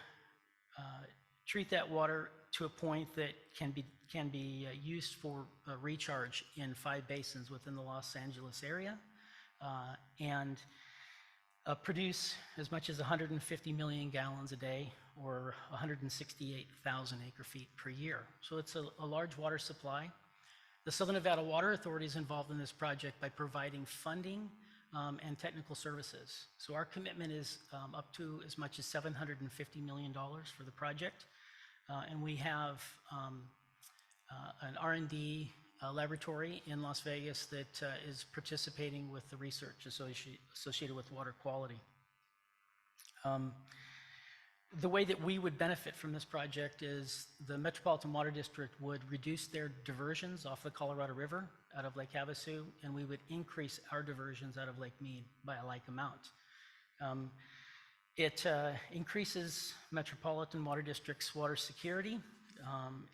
treat that water to a point that can be used for recharge in 5 basins within the Los Angeles area, and produce as much as 150 million gallons a day, or 168,000 acre-feet per year. So it's a large water supply. The Southern Nevada Water Authority is involved in this project by providing funding and technical services. So our commitment is up to as much as $750 million for the project. And we have an R&D laboratory in Las Vegas that is participating with the research associated with water quality. The way that we would benefit from this project is the Metropolitan Water District would reduce their diversions off the Colorado River out of Lake Havasu, and we would increase our diversions out of Lake Mead by a like amount. It increases Metropolitan Water District's water security.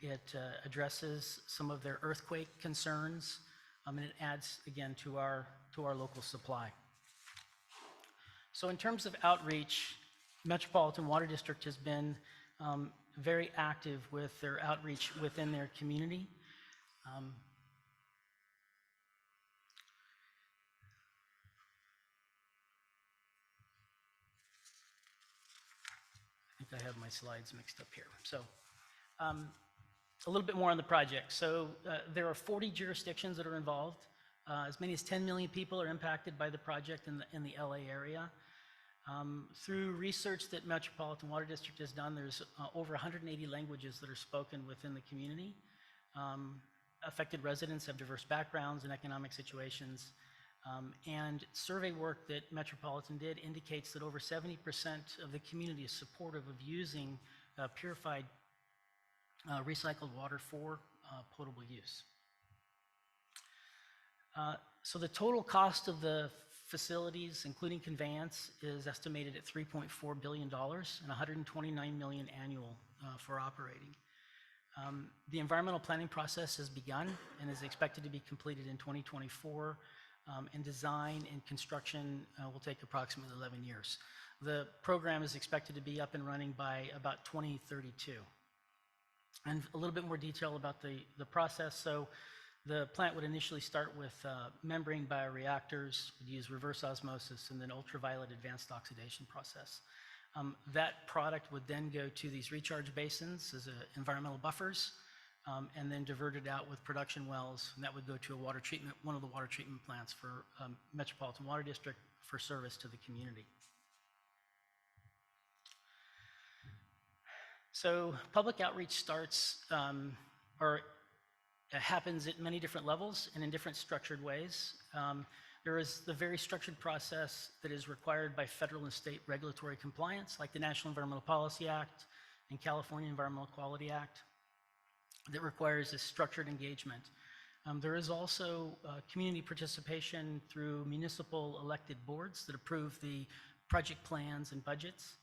It addresses some of their earthquake concerns, and it adds, again, to our local supply. So in terms of outreach, Metropolitan Water District has been very active with their outreach within their community. I think I have my slides mixed up here. So a little bit more on the project. So there are 40 jurisdictions that are involved. As many as 10 million people are impacted by the project in the LA area. Through research that Metropolitan Water District has done, there's over 180 languages that are spoken within the community. Affected residents have diverse backgrounds and economic situations. And survey work that Metropolitan did indicates that over 70% of the community is supportive of using purified recycled water for potable use. So the total cost of the facilities, including conveyance, is estimated at $3.4 billion and $129 million annual for operating. The environmental planning process has begun and is expected to be completed in 2024, and design and construction will take approximately 11 years. The program is expected to be up and running by about 2032. And a little bit more detail about the process. So the plant would initially start with membrane bioreactors, would use reverse osmosis, and then ultraviolet advanced oxidation process. That product would then go to these recharge basins as environmental buffers, and then diverted out with production wells, and that would go to one of the water treatment plants for Metropolitan Water District for service to the community. So public outreach starts, happens at many different levels and in different structured ways. There is the very structured process that is required by federal and state regulatory compliance, like the National Environmental Policy Act and California Environmental Quality Act, that requires a structured engagement. There is also community participation through municipal elected boards that approve the project plans and budgets.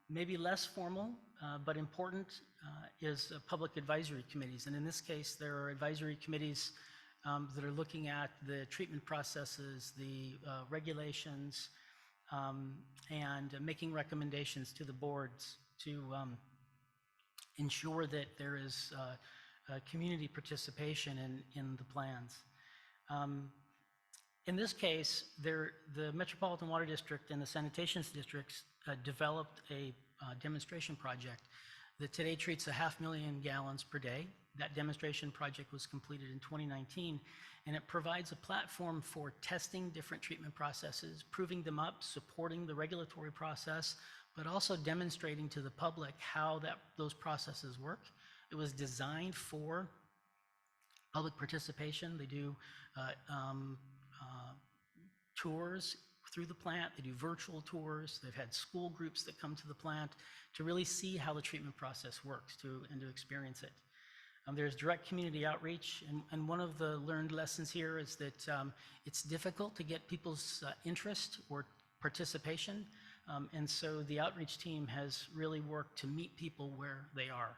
Maybe less formal, but important, is public advisory committees. And in this case, there are advisory committees that are looking at the treatment processes, the regulations, and making recommendations to the boards to ensure that there is community participation in the plans. In this case, the Metropolitan Water District and the sanitation districts developed a demonstration project that today treats 500,000 gallons per day. That demonstration project was completed in 2019, and it provides a platform for testing different treatment processes, proving them up, supporting the regulatory process, but also demonstrating to the public how those processes work. It was designed for public participation. They do tours through the plant. They do virtual tours. They've had school groups that come to the plant to really see how the treatment process works and to experience it. There's direct community outreach, and one of the learned lessons here is that it's difficult to get people's interest or participation, and so the outreach team has really worked to meet people where they are,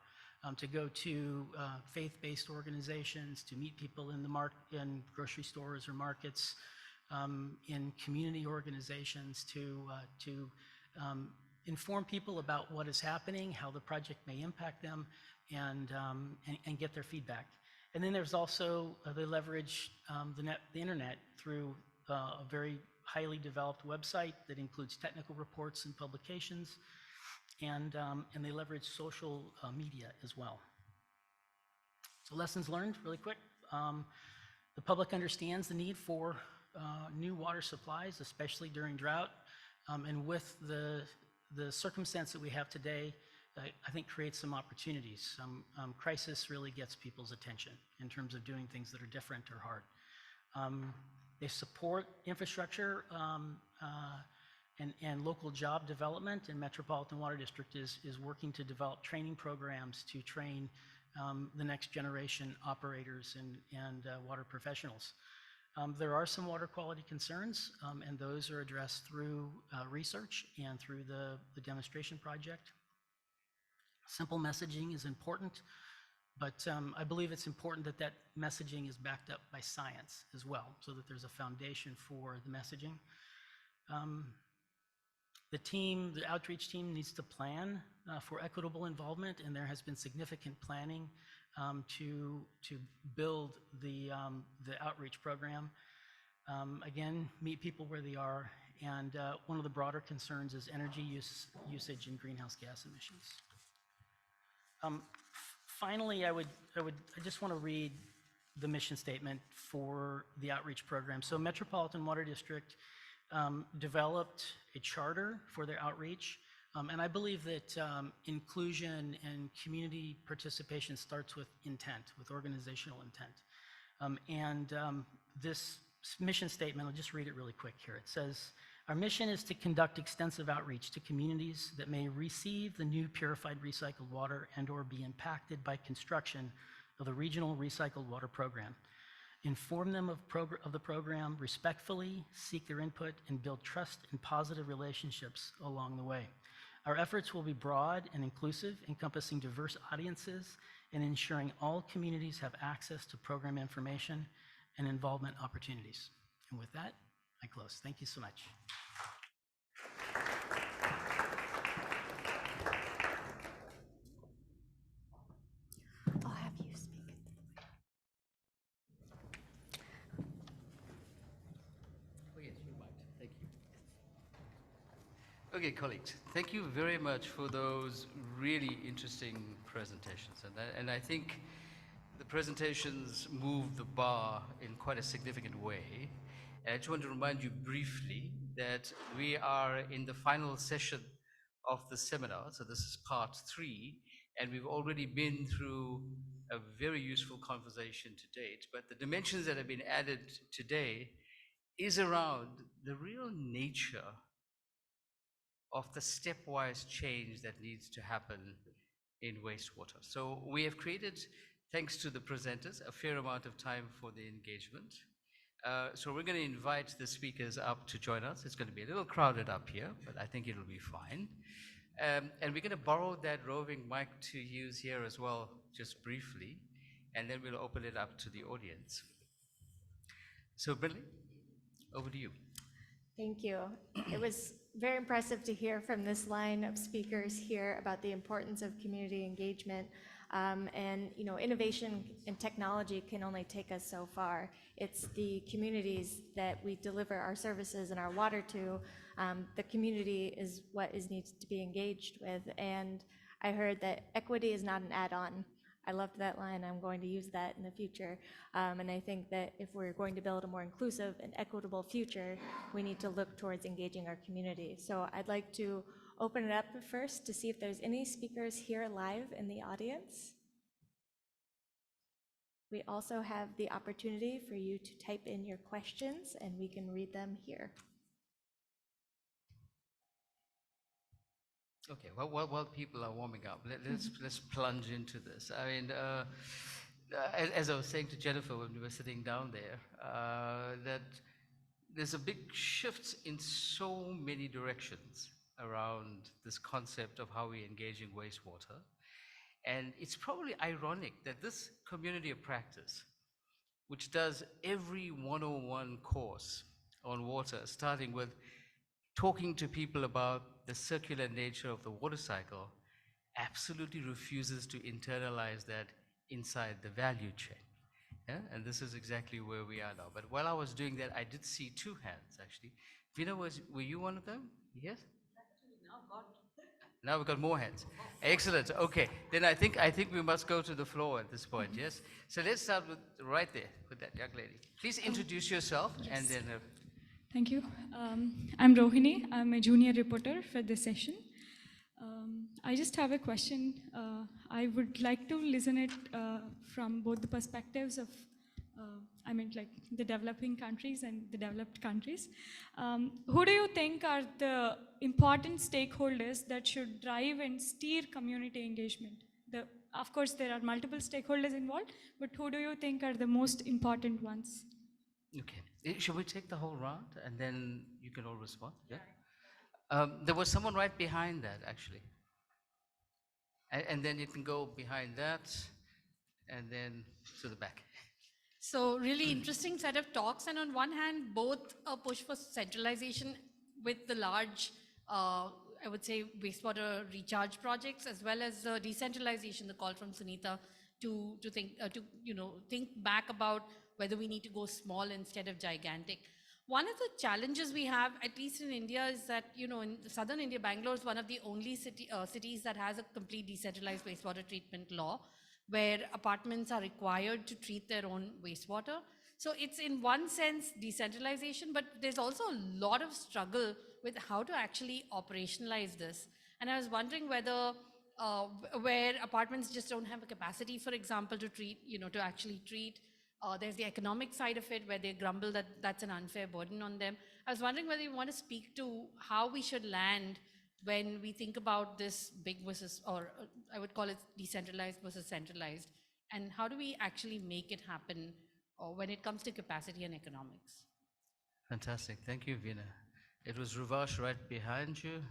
to go to faith-based organizations, to meet people in grocery stores or markets, in community organizations, to inform people about what is happening, how the project may impact them, and get their feedback. And then there's also, they leverage the internet through a very highly developed website that includes technical reports and publications, and they leverage social media as well. So lessons learned, really quick. The public understands the need for new water supplies, especially during drought, and with the circumstance that we have today, I think creates some opportunities. Crisis really gets people's attention in terms of doing things that are different or hard. They support infrastructure and local job development, and Metropolitan Water District is working to develop training programs to train the next generation operators and water professionals. There are some water quality concerns, and those are addressed through research and through the demonstration project. Simple messaging is important, but I believe it's important that that messaging is backed up by science as well, so that there's a foundation for the messaging. The outreach team needs to plan for equitable involvement, and there has been significant planning to build the outreach program. Again, meet people where they are, and one of the broader concerns is energy usage and greenhouse gas emissions. Finally, I just want to read the mission statement for the outreach program. So Metropolitan Water District developed a charter for their outreach, and I believe that inclusion and community participation starts with intent, with organizational intent. This mission statement, I'll just read it really quick here. It says, our mission is to conduct extensive outreach to communities that may receive the new purified recycled water and/or be impacted by construction of the regional recycled water program. Inform them of the program respectfully, seek their input, and build trust and positive relationships along the way. Our efforts will be broad and inclusive, encompassing diverse audiences and ensuring all communities have access to program information and involvement opportunities. And with that, I close. Thank you so much.
I'll have you speak.
Oh, yes, you might. Thank you. Okay, colleagues, thank you very much for those really interesting presentations. And I think the presentations move the bar in quite a significant way. And I just want to remind you briefly that we are in the final session of the seminar. So this is part 3, and we've already been through a very useful conversation to date. But the dimensions that have been added today is around the real nature of the stepwise change that needs to happen in wastewater. So we have created, thanks to the presenters, a fair amount of time for the engagement. So we're going to invite the speakers up to join us. It's going to be a little crowded up here, but I think it'll be fine. And we're going to borrow that roving mic to use here as well, just briefly, and then we'll open it up to the audience. So Brinley, over to you.
Thank you. It was very impressive to hear from this line of speakers here about the importance of community engagement. And innovation and technology can only take us so far. It's the communities that we deliver our services and our water to. The community is what needs to be engaged with. And I heard that equity is not an add-on. I loved that line. I'm going to use that in the future. And I think that if we're going to build a more inclusive and equitable future, we need to look towards engaging our community. So I'd like to open it up first to see if there's any speakers here live in the audience. We also have the opportunity for you to type in your questions and we can read them here.
Okay, well, while people are warming up, let's plunge into this. I mean, as I was saying to Jennifer when we were sitting down there, that there's a big shift in so many directions around this concept of how we engage in wastewater. And it's probably ironic that this community of practice, which does every 101 course on water, starting with talking to people about the circular nature of the water cycle absolutely refuses to internalize that inside the value chain. Yeah? And this is exactly where we are now. But while I was doing that, I did see two hands, actually. Vina, were you one of them? Yes? Now we've got more hands. Excellent. Okay. Then I think we must go to the floor at this point, yes? So let's start with right there, with that young lady. Please introduce yourself and then...
Thank you. I'm Rohini. I'm a junior reporter for this session. I just have a question. I would like to listen it from both the perspectives of, like the developing countries and the developed countries. Who do you think are the important stakeholders that should drive and steer community engagement? Of course, there are multiple stakeholders involved, but who do you think are the most important ones?
Okay. Should we take the whole round and then you can all respond? Yeah. There was someone right behind that, actually. And then you can go behind that and then to the back.
So really interesting set of talks, and on one hand, both a push for centralization with the large, I would say, wastewater recharge projects, as well as decentralization, the call from Sunita to think back about whether we need to go small instead of gigantic. One of the challenges we have, at least in India, is that, in southern India, Bangalore is one of the only cities that has a complete decentralized wastewater treatment law, where apartments are required to treat their own wastewater. So it's in one sense decentralization, but there's also a lot of struggle with how to actually operationalize this. And I was wondering whether where apartments just don't have a capacity, for example, to treat, to actually treat. There's the economic side of it where they grumble that that's an unfair burden on them. I was wondering whether you want to speak to how we should land when we think about this big versus, or I would call it decentralized versus centralized, and how do we actually make it happen when it comes to capacity and economics?
Fantastic. Thank you, Veena. It was Ruvash right behind you.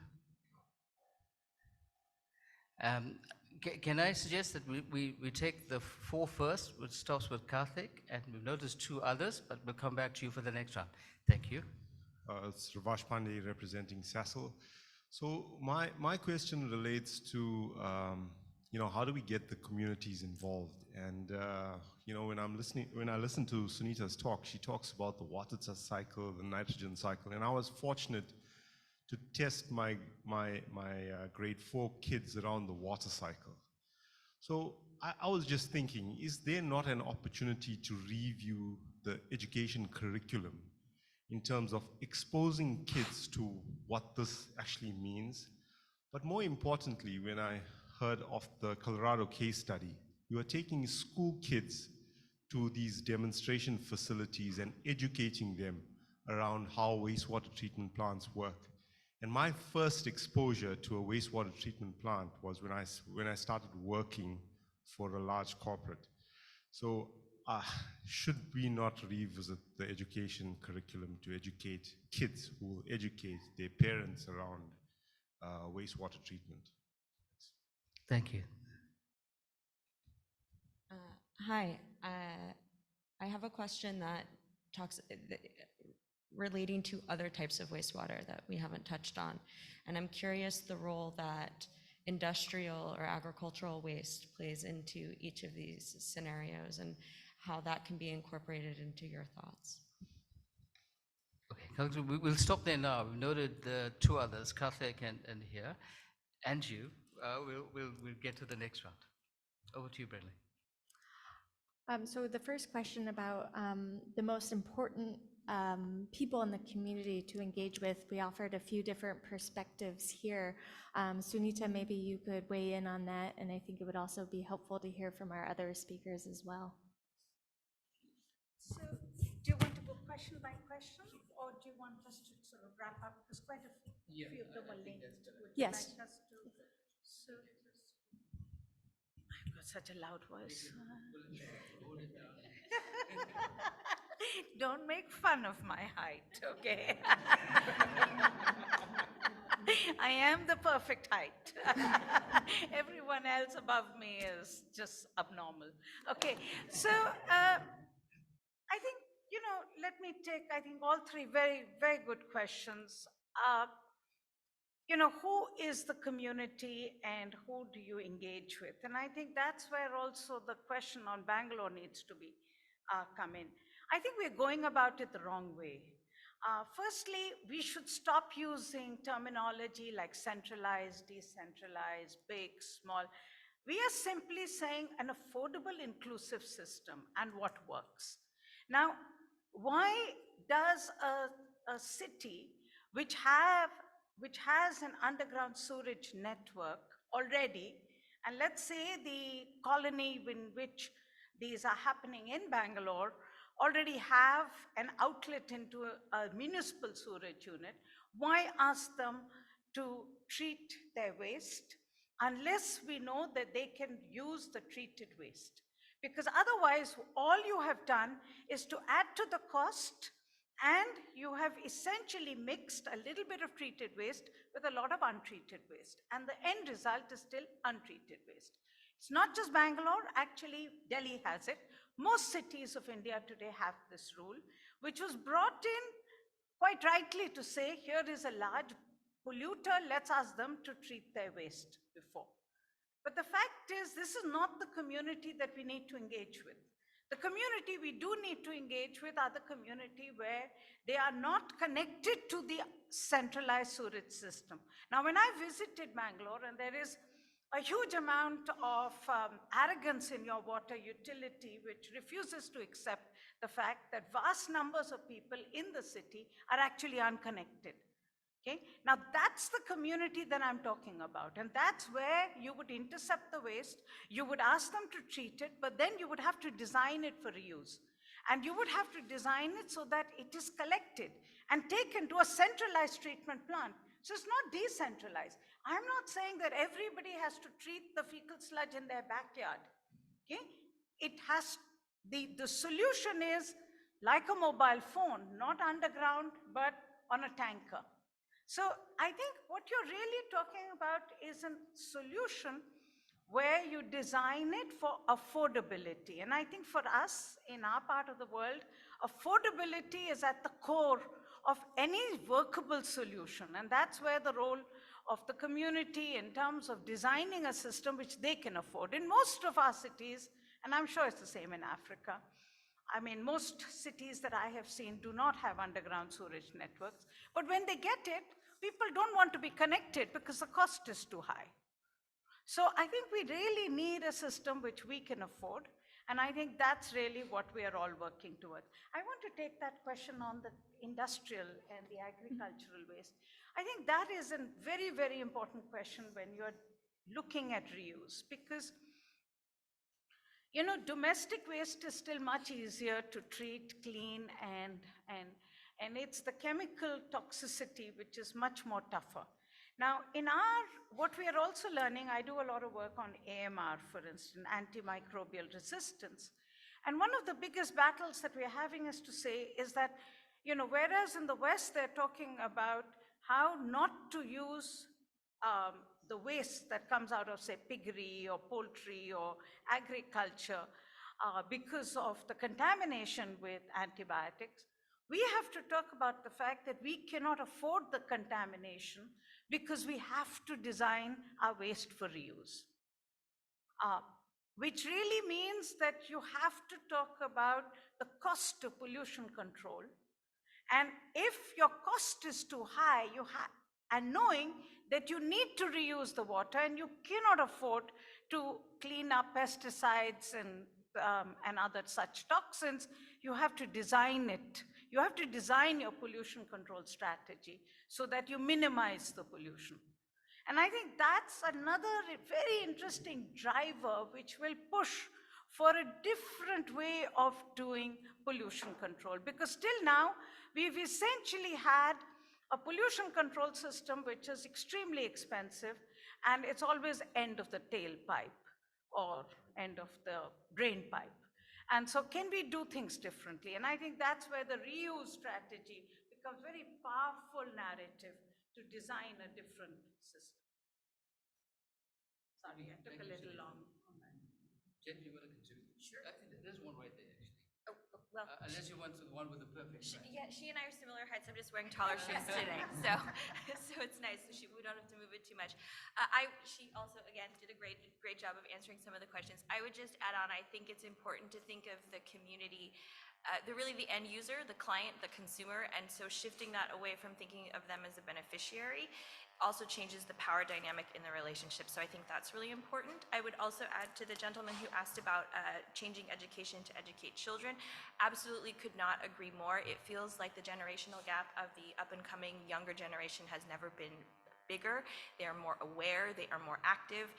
Can I suggest that we take the four first, which starts with Karthik, and we've noticed two others, but we'll come back to you for the next round. Thank you.
It's Ravash Pandey representing SASL. So my question relates to, how do we get the communities involved? And, when I listen to Sunita's talk, she talks about the water cycle, the nitrogen cycle, and I was fortunate to test my grade 4 kids around the water cycle. So I was just thinking, is there not an opportunity to review the education curriculum in terms of exposing kids to what this actually means? But more importantly, when I heard of the Colorado case study, you are taking school kids to these demonstration facilities and educating them around how wastewater treatment plants work. And my first exposure to a wastewater treatment plant was when I started working for a large corporate. So should we not revisit the education curriculum to educate kids who will educate their parents around wastewater treatment?
Thank you.
Hi, I have a question that talks relating to other types of wastewater that we haven't touched on. And I'm curious the role that industrial or agricultural waste plays into each of these scenarios and how that can be incorporated into your thoughts.
Okay, we'll stop there now. We've noted the two others, Karthik and here, and you. We'll get to the next round. Over to you, Bradley.
So the first question about the most important people in the community to engage with, we offered a few different perspectives here. Sunita, maybe you could weigh in on that, and I think it would also be helpful to hear from our other speakers as well.
So do you want to go question by question, or do you want us to sort of wrap up? Because quite a few of them were linked. Would you
Yes.
like us to? So I've got such a loud voice. Don't make fun of my height, okay? I am the perfect height. Everyone else above me is just abnormal. Okay, so I think, let me take, I think, all three very, very good questions. who is the community and who do you engage with? And I think that's where also the question on Bangalore needs to be come in. I think we're going about it the wrong way. Firstly, we should stop using terminology like centralized, decentralized, big, small. We are simply saying an affordable, inclusive system and what works. Now, why does a city which has an underground sewage network already, and let's say the colony in which these are happening in Bangalore already have an outlet into a municipal sewage unit, why ask them to treat their waste unless we know that they can use the treated waste? Because otherwise, all you have done is to add to the cost, and you have essentially mixed a little bit of treated waste with a lot of untreated waste. And the end result is still untreated waste. It's not just Bangalore, actually Delhi has it. Most cities of India today have this rule, which was brought in quite rightly to say, here is a large polluter, let's ask them to treat their waste before. But the fact is, this is not the community that we need to engage with. The community we do need to engage with are the community where they are not connected to the centralized sewage system. Now, when I visited Bangalore, and there is a huge amount of arrogance in your water utility, which refuses to accept the fact that vast numbers of people in the city are actually unconnected. Okay? Now that's the community that I'm talking about, and that's where you would intercept the waste, you would ask them to treat it, but then you would have to design it for reuse. And you would have to design it so that it is collected and taken to a centralized treatment plant. So it's not decentralized. I'm not saying that everybody has to treat the fecal sludge in their backyard. Okay? It has, the solution is like a mobile phone, not underground, but on a tanker. So I think what you're really talking about is a solution where you design it for affordability. And I think for us in our part of the world, affordability is at the core of any workable solution. And that's where the role of the community in terms of designing a system which they can afford. In most of our cities, and I'm sure it's the same in Africa, I mean, most cities that I have seen do not have underground sewage networks, but when they get it, people don't want to be connected because the cost is too high. So I think we really need a system which we can afford, and I think that's really what we are all working towards. I want to take that question on the industrial and the agricultural waste. I think that is a very, very important question when you're looking at reuse, because domestic waste is still much easier to treat, clean, and it's the chemical toxicity which is much more tougher. Now, what we are also learning, I do a lot of work on AMR, for instance, antimicrobial resistance. And one of the biggest battles that we're having is to say is that, whereas in the West, they're talking about how not to use the waste that comes out of, say, piggery or poultry or agriculture because of the contamination with antibiotics, we have to talk about the fact that we cannot afford the contamination because we have to design our waste for reuse. Which really means that you have to talk about the cost of pollution control. And if your cost is too high, and knowing that you need to reuse the water and you cannot afford to clean up pesticides and other such toxins, you have to design it. You have to design your pollution control strategy so that you minimize the pollution. And I think that's another very interesting driver which will push for a different way of doing pollution control. Because till now, we've essentially had a pollution control system which is extremely expensive, and it's always end of the tailpipe or end of the drain pipe. And so can we do things differently? And I think that's where the reuse strategy becomes very powerful narrative to design a different system. Sorry, I took a little long on that.
Jen, you want to contribute? Sure. I think there's one right there, actually.
Oh,
well,
Unless you want the one with the perfect height.
yeah, she and I are similar heights. I'm just wearing taller shoes today, so so it's nice. So we don't have to move it too much. She also again did a great job of answering some of the questions. I would just add on. I think it's important to think of the community. They're really the end user, the client, the consumer, and so shifting that away from thinking of them as a beneficiary also changes the power dynamic in the relationship. So I think that's really important. I would also add to the gentleman who asked about changing education to educate children. Absolutely could not agree more. It feels like the generational gap of the up and coming younger generation has never been bigger. They are more aware, they are more active,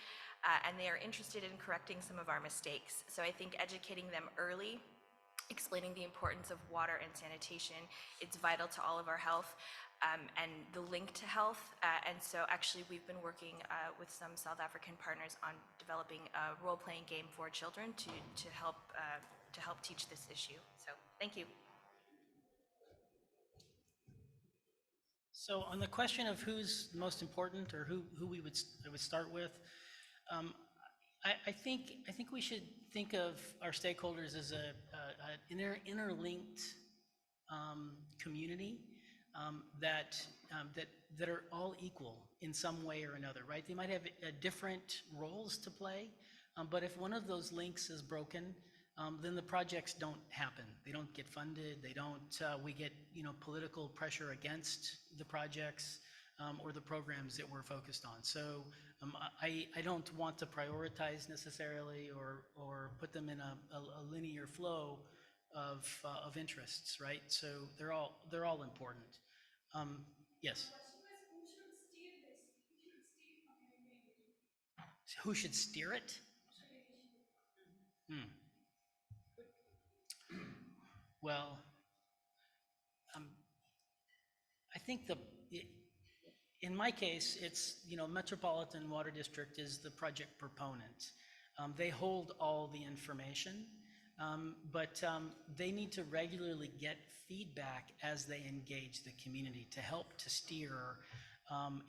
and they are interested in correcting some of our mistakes. So I think educating them early, explaining the importance of water and sanitation, it's vital to all of our health. And the link to health. And so actually we've been working with some South African partners on developing a role-playing game for children to help teach this issue. So thank you.
So on the question of who's most important or who I would start with, I think we should think of our stakeholders as an interlinked community that are all equal in some way or another, right? They might have different roles to play, but if one of those links is broken, then the projects don't happen. They don't get funded. They don't. We get political pressure against the projects or the programs that we're focused on. So I don't want to prioritize necessarily or put them in a linear flow of interests, right? So they're all important. Yes. Who should steer it? Well, I think in my case, it's, Metropolitan Water District is the project proponent. They hold all the information, but they need to regularly get feedback as they engage the community to help to steer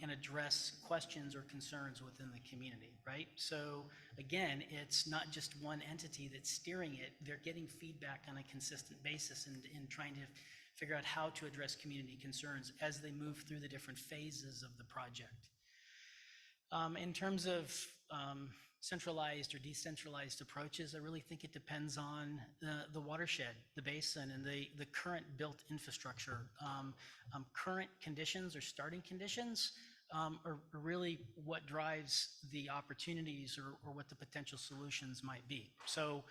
and address questions or concerns within the community, right? So again, it's not just one entity that's steering it. They're getting feedback on a consistent basis and trying to figure out how to address community concerns as they move through the different phases of the project. In terms of centralized or decentralized approaches, I really think it depends on the watershed, the basin, and the current built infrastructure. Current conditions or starting conditions are really what drives the opportunities or what the potential solutions might be. So,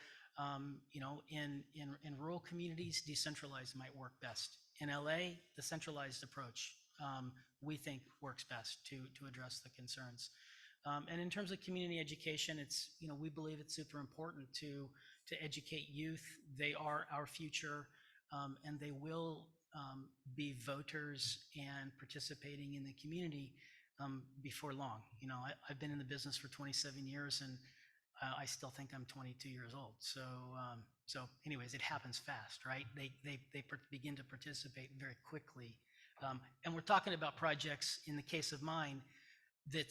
in rural communities, decentralized might work best. In LA, the centralized approach we think works best to address the concerns. And in terms of community education, it's, we believe it's super important to educate youth. They are our future, and they will be voters and participating in the community before long. I've been in the business for 27 years, and I still think I'm 22 years old. So anyways, it happens fast, right? They begin to participate very quickly. And we're talking about projects, in the case of mine, that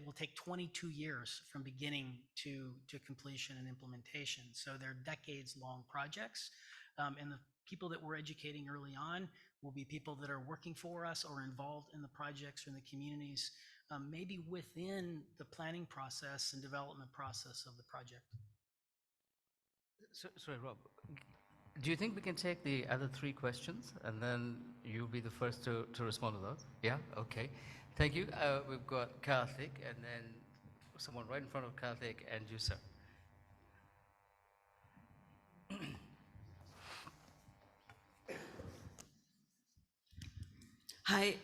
will take 22 years from beginning to completion and implementation. So they're decades-long projects. And the people that we're educating early on will be people that are working for us or involved in the projects or in the communities, maybe within the planning process and development process of the project.
Sorry, Rob. Do you think we can take the other 3 questions and then you'll be the first to respond to those? Yeah? Okay. Thank you. We've got Karthik and then someone right in front of Karthik and you, sir.
Hi,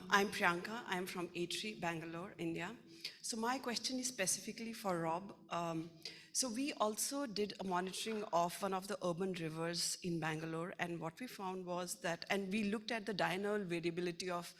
I'm Priyanka. I'm from A3, Bangalore, India. So my question is specifically for Rob. So we also did a monitoring of one of the urban rivers in Bangalore, and what we found was that, and we looked at the diurnal variability of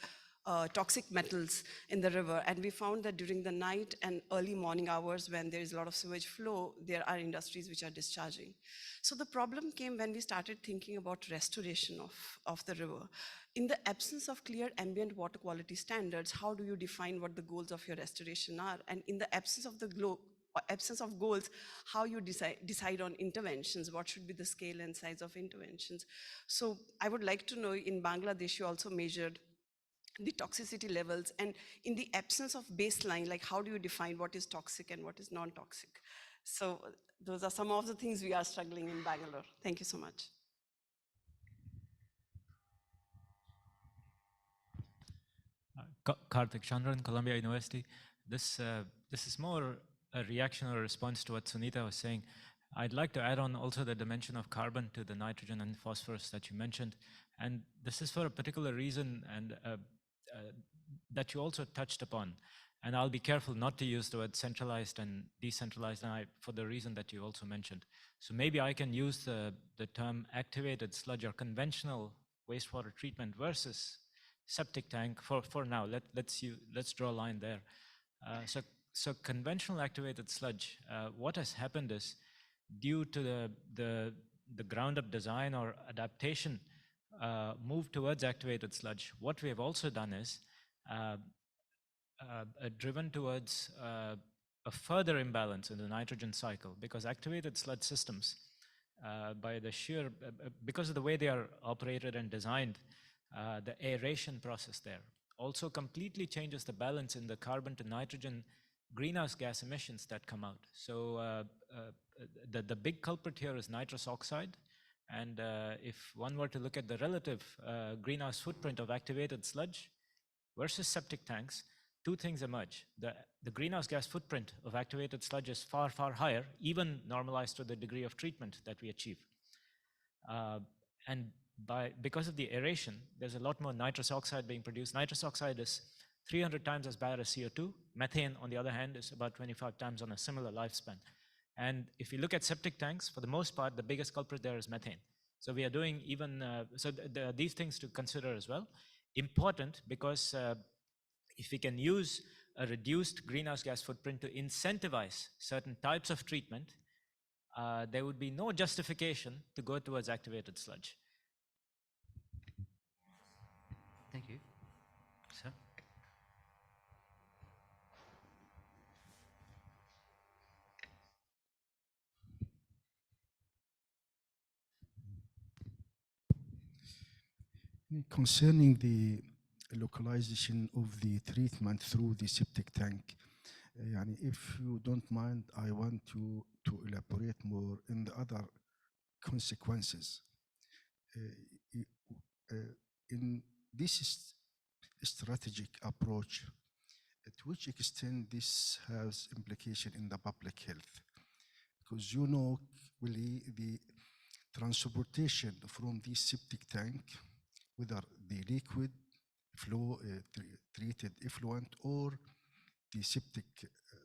toxic metals in the river, and we found that during the night and early morning hours when there is a lot of sewage flow, there are industries which are discharging. So the problem came when we started thinking about restoration of the river. In the absence of clear ambient water quality standards, how do you define what the goals of your restoration are? And in the absence of the absence of goals, how you decide on interventions, what should be the scale and size of interventions. So I would like to know, in Bangladesh, you also measured the toxicity levels, and in the absence of baseline, like how do you define what is toxic and what is non-toxic? So those are some of the things we are struggling in Bangalore. Thank you so much.
Karthik Chandran, Columbia University. This is more a reaction or a response to what Sunita was saying. I'd like to add on also the dimension of carbon to the nitrogen and phosphorus that you mentioned. And this is for a particular reason and that you also touched upon. And I'll be careful not to use the word centralized and decentralized for the reason that you also mentioned. So maybe I can use the term activated sludge or conventional wastewater treatment versus septic tank for now. Let's draw a line there. So conventional activated sludge, what has happened is due to the ground up design or adaptation move towards activated sludge, what we have also done is driven towards a further imbalance in the nitrogen cycle, because activated sludge systems, because of the way they are operated and designed, the aeration process there also completely changes the balance in the carbon to nitrogen greenhouse gas emissions that come out. So the big culprit here is nitrous oxide. And if one were to look at the relative greenhouse footprint of activated sludge versus septic tanks, two things emerge. The greenhouse gas footprint of activated sludge is far, far higher, even normalized to the degree of treatment that we achieve. And because of the aeration, there's a lot more nitrous oxide being produced. Nitrous oxide is 300 times as bad as CO2. Methane, on the other hand, is about 25 times on a similar lifespan. And if you look at septic tanks, for the most part, the biggest culprit there is methane. So we are doing even, there are these things to consider as well. Important because if we can use a reduced greenhouse gas footprint to incentivize certain types of treatment, there would be no justification to go towards activated sludge.
Thank you. Sir?
Concerning the localization of the treatment through the septic tank, if you don't mind, I want you to elaborate more in the other consequences. In this strategic approach, to which extent this has implication in the public health? Because you know, really, the transportation from the septic tank, whether the liquid flow treated effluent or the septic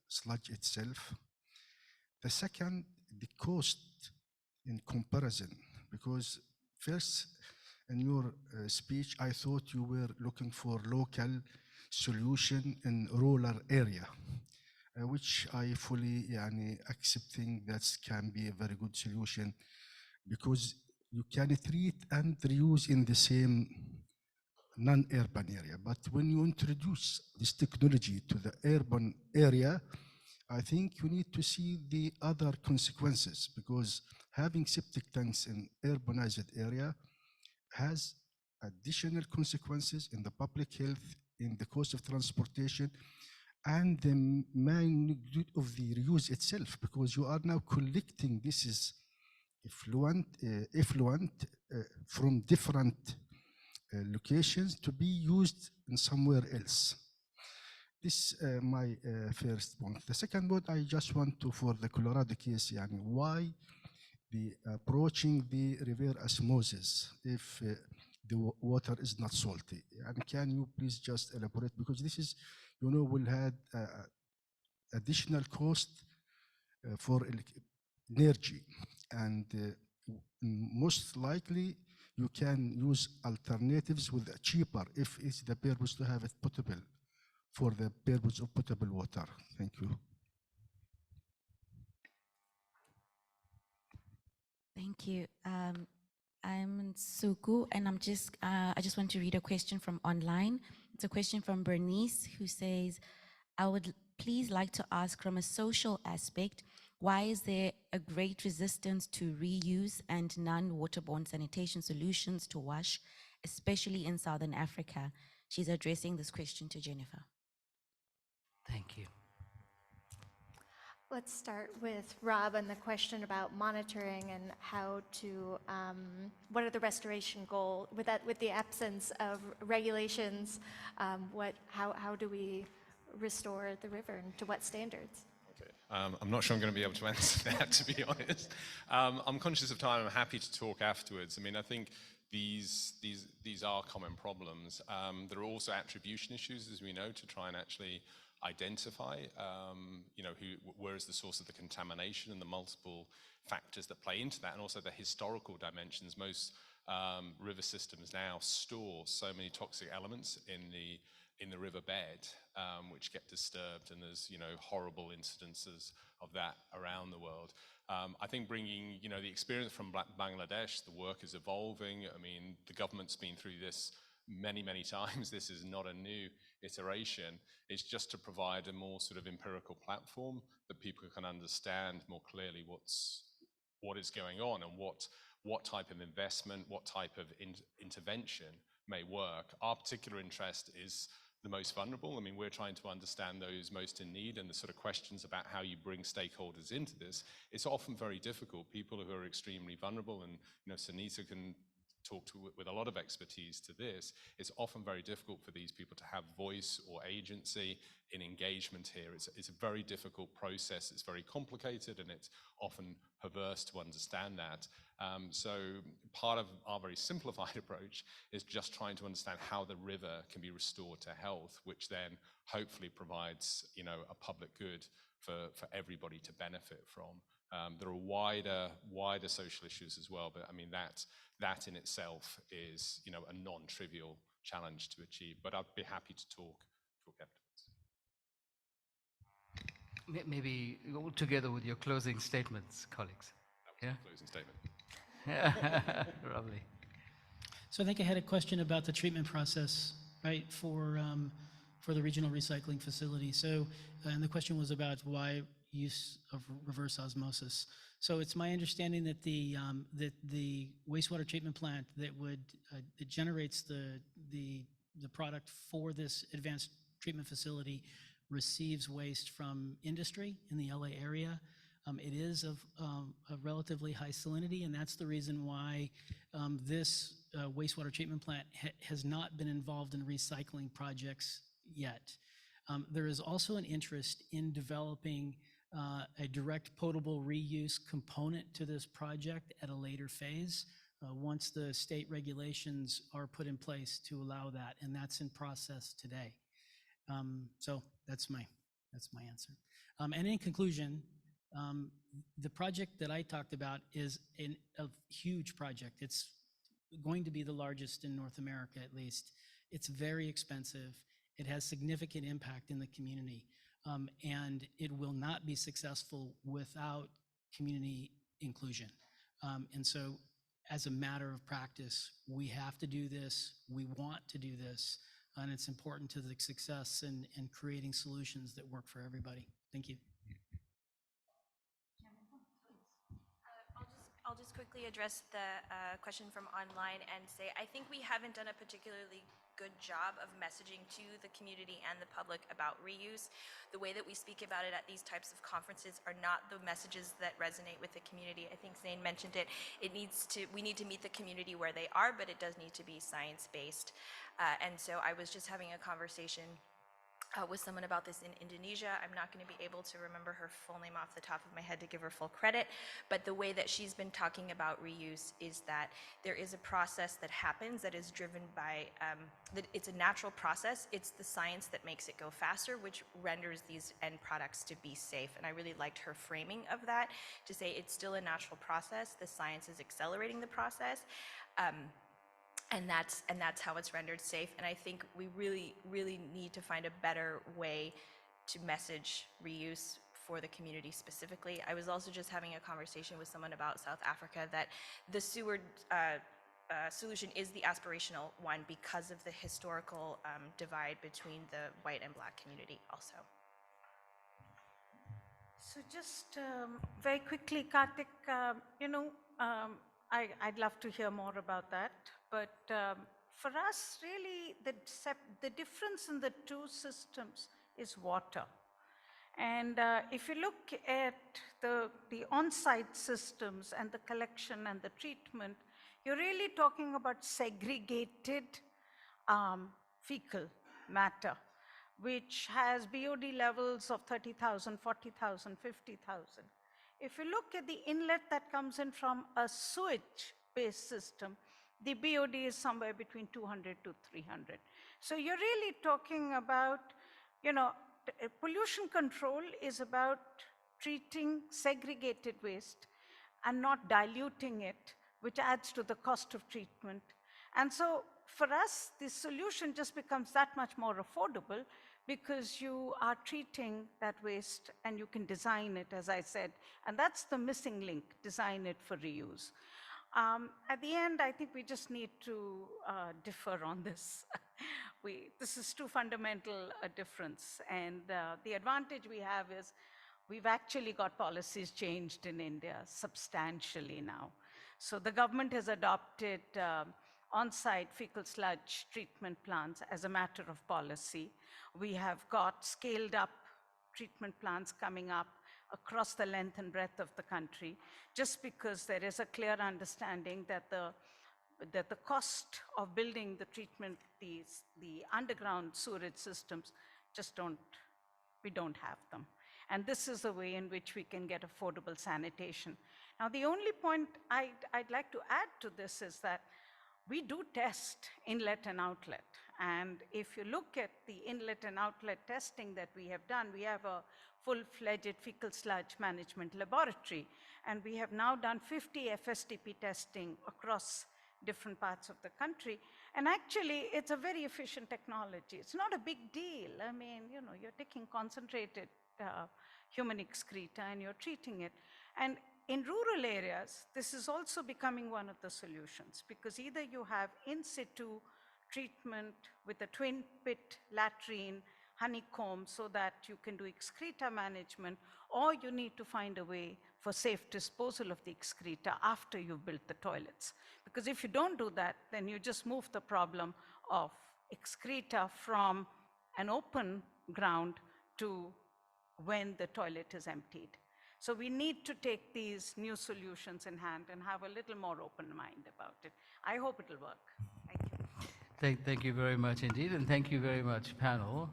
sludge itself. The second, the cost in comparison, because first in your speech, I thought you were looking for local solution in rural area, which I fully accepting that can be a very good solution, because you can treat and reuse in the same non-urban area. But when you introduce this technology to the urban area, I think you need to see the other consequences, because having septic tanks in urbanized area has additional consequences in the public health, in the cost of transportation, and the magnitude of the reuse itself, because you are now collecting effluent from different locations to be used in somewhere else. This is my first point. The second point, I just want to, for the Colorado case, why the approaching the reverse osmosis if the water is not salty? And can you please just elaborate? Because this is, will have additional cost for energy, and most likely you can use alternatives with cheaper if it's the purpose to have it potable, for the purpose of potable water. Thank you.
Thank you. I'm Suku, and I just want to read a question from online. It's a question from Bernice, who says, please like to ask from a social aspect, why is there a great resistance to reuse and non-waterborne sanitation solutions to wash, especially in Southern Africa? She's addressing this question to Jennifer.
Thank you.
Let's start with Rob and the question about monitoring and how to, what are the restoration goals, with the absence of regulations, how do we restore the river and to what standards?
Okay. I'm not sure I'm going to be able to answer that, to be honest. I'm conscious of time. I'm happy to talk afterwards. I mean, I think these are common problems. There are also attribution issues, as we know, to try and actually identify, where is the source of the contamination and the multiple factors that play into that, and also the historical dimensions. Most river systems now store so many toxic elements in the riverbed, which get disturbed, and there's horrible incidences of that around the world. I think bringing the experience from Bangladesh, the work is evolving. I mean, the government's been through this many times. This is not a new iteration. It's just to provide a more sort of empirical platform that people can understand more clearly what is going on and what type of investment, what type of intervention may work. Our particular interest is the most vulnerable. I mean, we're trying to understand those most in need, and the sort of questions about how you bring stakeholders into this. It's often very difficult. People who are extremely vulnerable, and Sunita can talk with a lot of expertise to this, it's often very difficult for these people to have voice or agency in engagement here. It's a very difficult process. It's very complicated, and it's often perverse to understand that. So part of our very simplified approach is just trying to understand how the river can be restored to health, which then hopefully provides a public good for everybody to benefit from. There are wider social issues as well, but I mean that in itself is a non-trivial challenge to achieve. But I'd be happy to talk afterwards.
Maybe all together with your closing statements, colleagues.
That was the closing statement.
Lovely.
So I think I had a question about the treatment process, right, for the regional recycling facility. So, and the question was about why use of reverse osmosis. So it's my understanding that the wastewater treatment plant that generates the product for this advanced treatment facility receives waste from industry in the LA area. It is of a relatively high salinity, and that's the reason why this wastewater treatment plant has not been involved in recycling projects yet. There is also an interest in developing a direct potable reuse component to this project at a later phase, once the state regulations are put in place to allow that, and that's in process today. So that's my answer. And in conclusion, the project that I talked about is a huge project. It's going to be the largest in North America, at least. It's very expensive. It has significant impact in the community, and it will not be successful without community inclusion. And so as a matter of practice, we have to do this, we want to do this, and it's important to the success and creating solutions that work for everybody. Thank you.
I'll just quickly address the question from online and say, I think we haven't done a particularly good job of messaging to the community and the public about reuse. The way that we speak about it at these types of conferences are not the messages that resonate with the community. I think Zain mentioned it. We need to meet the community where they are, but it does need to be science-based. And so I was just having a conversation with someone about this in Indonesia. I'm not going to be able to remember her full name off the top of my head to give her full credit, but the way that she's been talking about reuse is that there is a process that happens that is driven by, that it's a natural process. It's the science that makes it go faster, which renders these end products to be safe. And I really liked her framing of that, to say it's still a natural process. The science is accelerating the process. And that's how it's rendered safe. And I think we really need to find a better way to message reuse for the community specifically. I was also just having a conversation with someone about South Africa that the sewer solution is the aspirational one because of the historical divide between the white and black community also.
So just very quickly, Karthik, I'd love to hear more about that. But for us, really, the difference in the two systems is water. And if you look at the on-site systems and the collection and the treatment, you're really talking about segregated fecal matter, which has BOD levels of 30,000, 40,000, 50,000. If you look at the inlet that comes in from a sewage-based system, the BOD is somewhere between 200 to 300. So you're really talking about, pollution control is about treating segregated waste and not diluting it, which adds to the cost of treatment. And so for us, the solution just becomes that much more affordable because you are treating that waste and you can design it, as I said. And that's the missing link, design it for reuse. At the end, I think we just need to differ on this. This is too fundamental a difference. And the advantage we have is we've actually got policies changed in India substantially now. So the government has adopted on-site fecal sludge treatment plants as a matter of policy. We have got scaled up treatment plants coming up across the length and breadth of the country, just because there is a clear understanding that the cost of building the treatment, the underground sewerage systems, we don't have them. And this is a way in which we can get affordable sanitation. Now, the only point I'd like to add to this is that we do test inlet and outlet. And if you look at the inlet and outlet testing that we have done, we have a full-fledged fecal sludge management laboratory. And we have now done 50 FSTP testing across different parts of the country. And actually, it's a very efficient technology. It's not a big deal. I mean, you're taking concentrated human excreta and you're treating it. And in rural areas, this is also becoming one of the solutions, because either you have in situ treatment with a twin pit latrine, honeycomb, so that you can do excreta management, or you need to find a way for safe disposal of the excreta after you've built the toilets. Because if you don't do that, then you just move the problem of excreta from an open ground to when the toilet is emptied. So we need to take these new solutions in hand and have a little more open mind about it. I hope it'll work. Thank you.
Thank you very much indeed, and thank you very much, panel.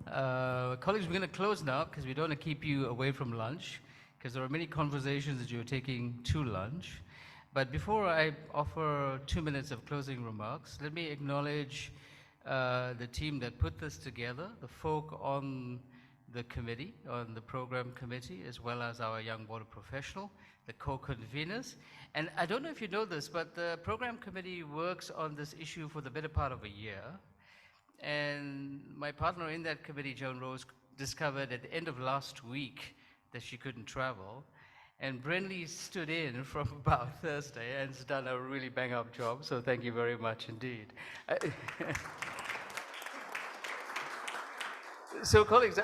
Colleagues, we're going to close now because we don't want to keep you away from lunch, because there are many conversations that you're taking to lunch. But before I offer 2 minutes of closing remarks, let me acknowledge the team that put this together, the folk on the committee, on the program committee, as well as our young water professional, the co-conveners. And I don't know if you know this, but the program committee works on this issue for the better part of a year. And my partner in that committee, Joan Rose, discovered at the end of last week that she couldn't travel. And Brenly stood in from about Thursday and has done a really bang-up job, so thank you very much indeed. So colleagues,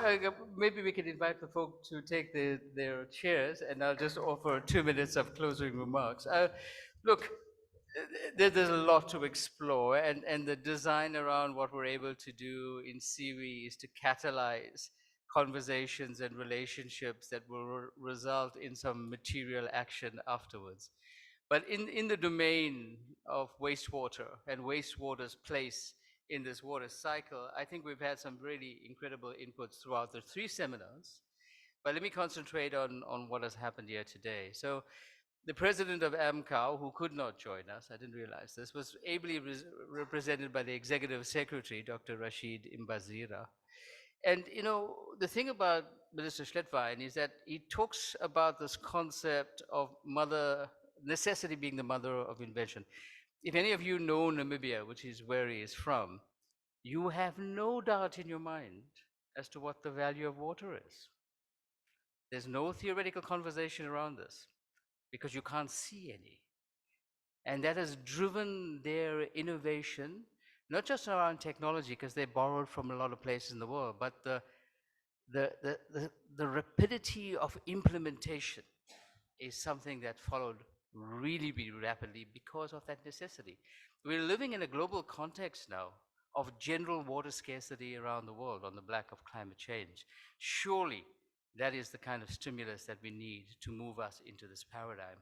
maybe we can invite the folk to take their chairs, and I'll just offer 2 minutes of closing remarks. Look, there's a lot to explore, and the design around what we're able to do in SIWI is to catalyze conversations and relationships that will result in some material action afterwards. But in the domain of wastewater and wastewater's place in this water cycle, I think we've had some really incredible inputs throughout the 3 seminars. But let me concentrate on what has happened here today. So the president of AMCAO, who could not join us, I didn't realize this, was ably represented by the executive secretary, Dr. Rashid Imbazira. And the thing about Minister Schlettwein is that he talks about this concept of necessity being the mother of invention. If any of you know Namibia, which is where he is from, you have no doubt in your mind as to what the value of water is. There's no theoretical conversation around this because you can't see any. And that has driven their innovation, not just around technology, because they borrowed from a lot of places in the world, but the the rapidity of implementation is something that followed really rapidly because of that necessity. We're living in a global context now of general water scarcity around the world on the back of climate change. Surely that is the kind of stimulus that we need to move us into this paradigm.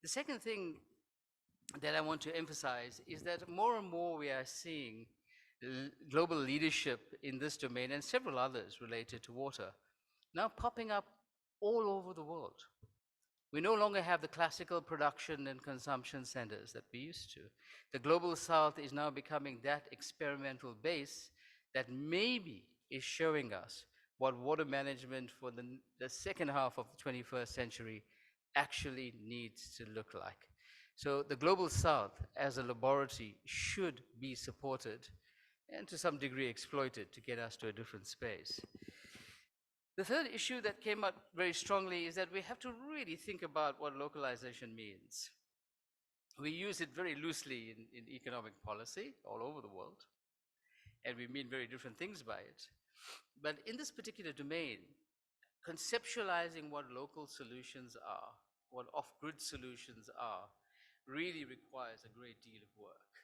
The second thing that I want to emphasize is that more and more we are seeing global leadership in this domain and several others related to water now popping up all over the world. We no longer have the classical production and consumption centers that we used to. The global south is now becoming that experimental base that maybe is showing us what water management for the second half of the 21st century actually needs to look like. So the global south as a laboratory should be supported and to some degree exploited to get us to a different space. The third issue that came up very strongly is that we have to really think about what localization means. We use it very loosely in economic policy all over the world, and we mean very different things by it. But in this particular domain, conceptualizing what local solutions are, what off-grid solutions are, really requires a great deal of work.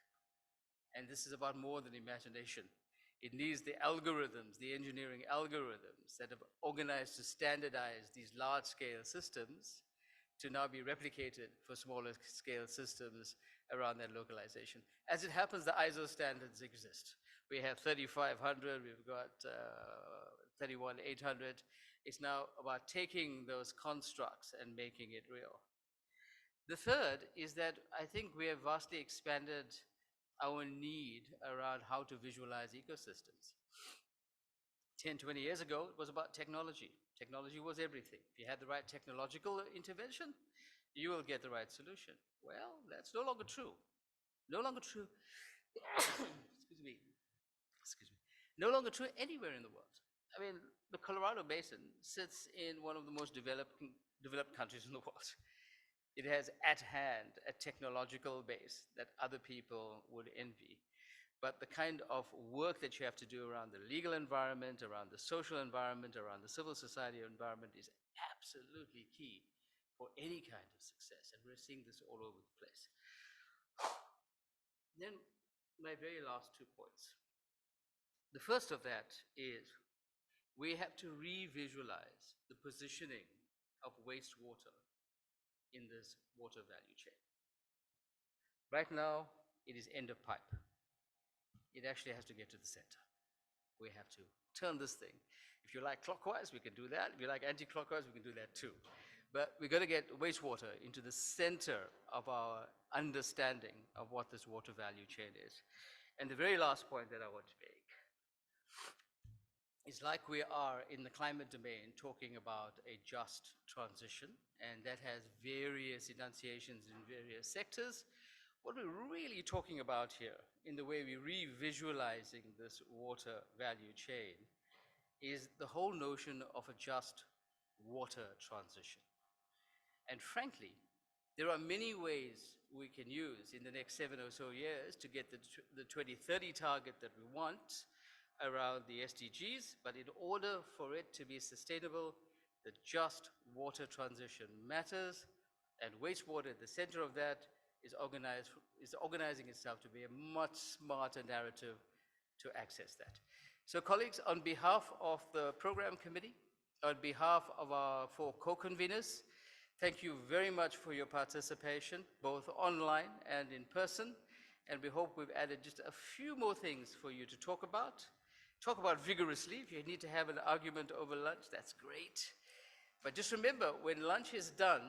And this is about more than imagination. It needs the algorithms, the engineering algorithms that have organized to standardize these large-scale systems to now be replicated for smaller scale systems around that localization. As it happens, the ISO standards exist. We have 3500, we've got 31800. It's now about taking those constructs and making it real. The third is that I think we have vastly expanded our need around how to visualize ecosystems. 10, 20 years ago, it was about technology. Technology was everything. If you had the right technological intervention, you will get the right solution. Well, that's no longer true. No longer true. Excuse me. No longer true anywhere in the world. I mean, the Colorado Basin sits in one of the most developed countries in the world. It has at hand a technological base that other people would envy. But the kind of work that you have to do around the legal environment, around the social environment, around the civil society environment is absolutely key for any kind of success. And we're seeing this all over the place. Then my very last 2 points. The first of that is we have to re-visualize the positioning of wastewater in this water value chain. Right now, it is end of pipe. It actually has to get to the center. We have to turn this thing. If you like clockwise, we can do that. If you like anti-clockwise, we can do that too. But we're going to get wastewater into the center of our understanding of what this water value chain is. And the very last point that I want to make is like we are in the climate domain talking about a just transition, and that has various enunciations in various sectors. What we're really talking about here, in the way we're re-visualizing this water value chain, is the whole notion of a just water transition. And frankly, there are many ways we can use in the next 7 or so years to get the 2030 target that we want around the SDGs, but in order for it to be sustainable, the just water transition matters, and wastewater at the center of that is organizing itself to be a much smarter narrative to access that. So colleagues, on behalf of the program committee, on behalf of our 4 co-conveners, thank you very much for your participation, both online and in person, and we hope we've added just a few more things for you to talk about. Talk about vigorously. If you need to have an argument over lunch, that's great. But just remember, when lunch is done,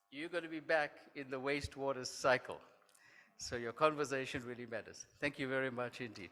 you're going to be back in the wastewater cycle. So your conversation really matters. Thank you very much indeed.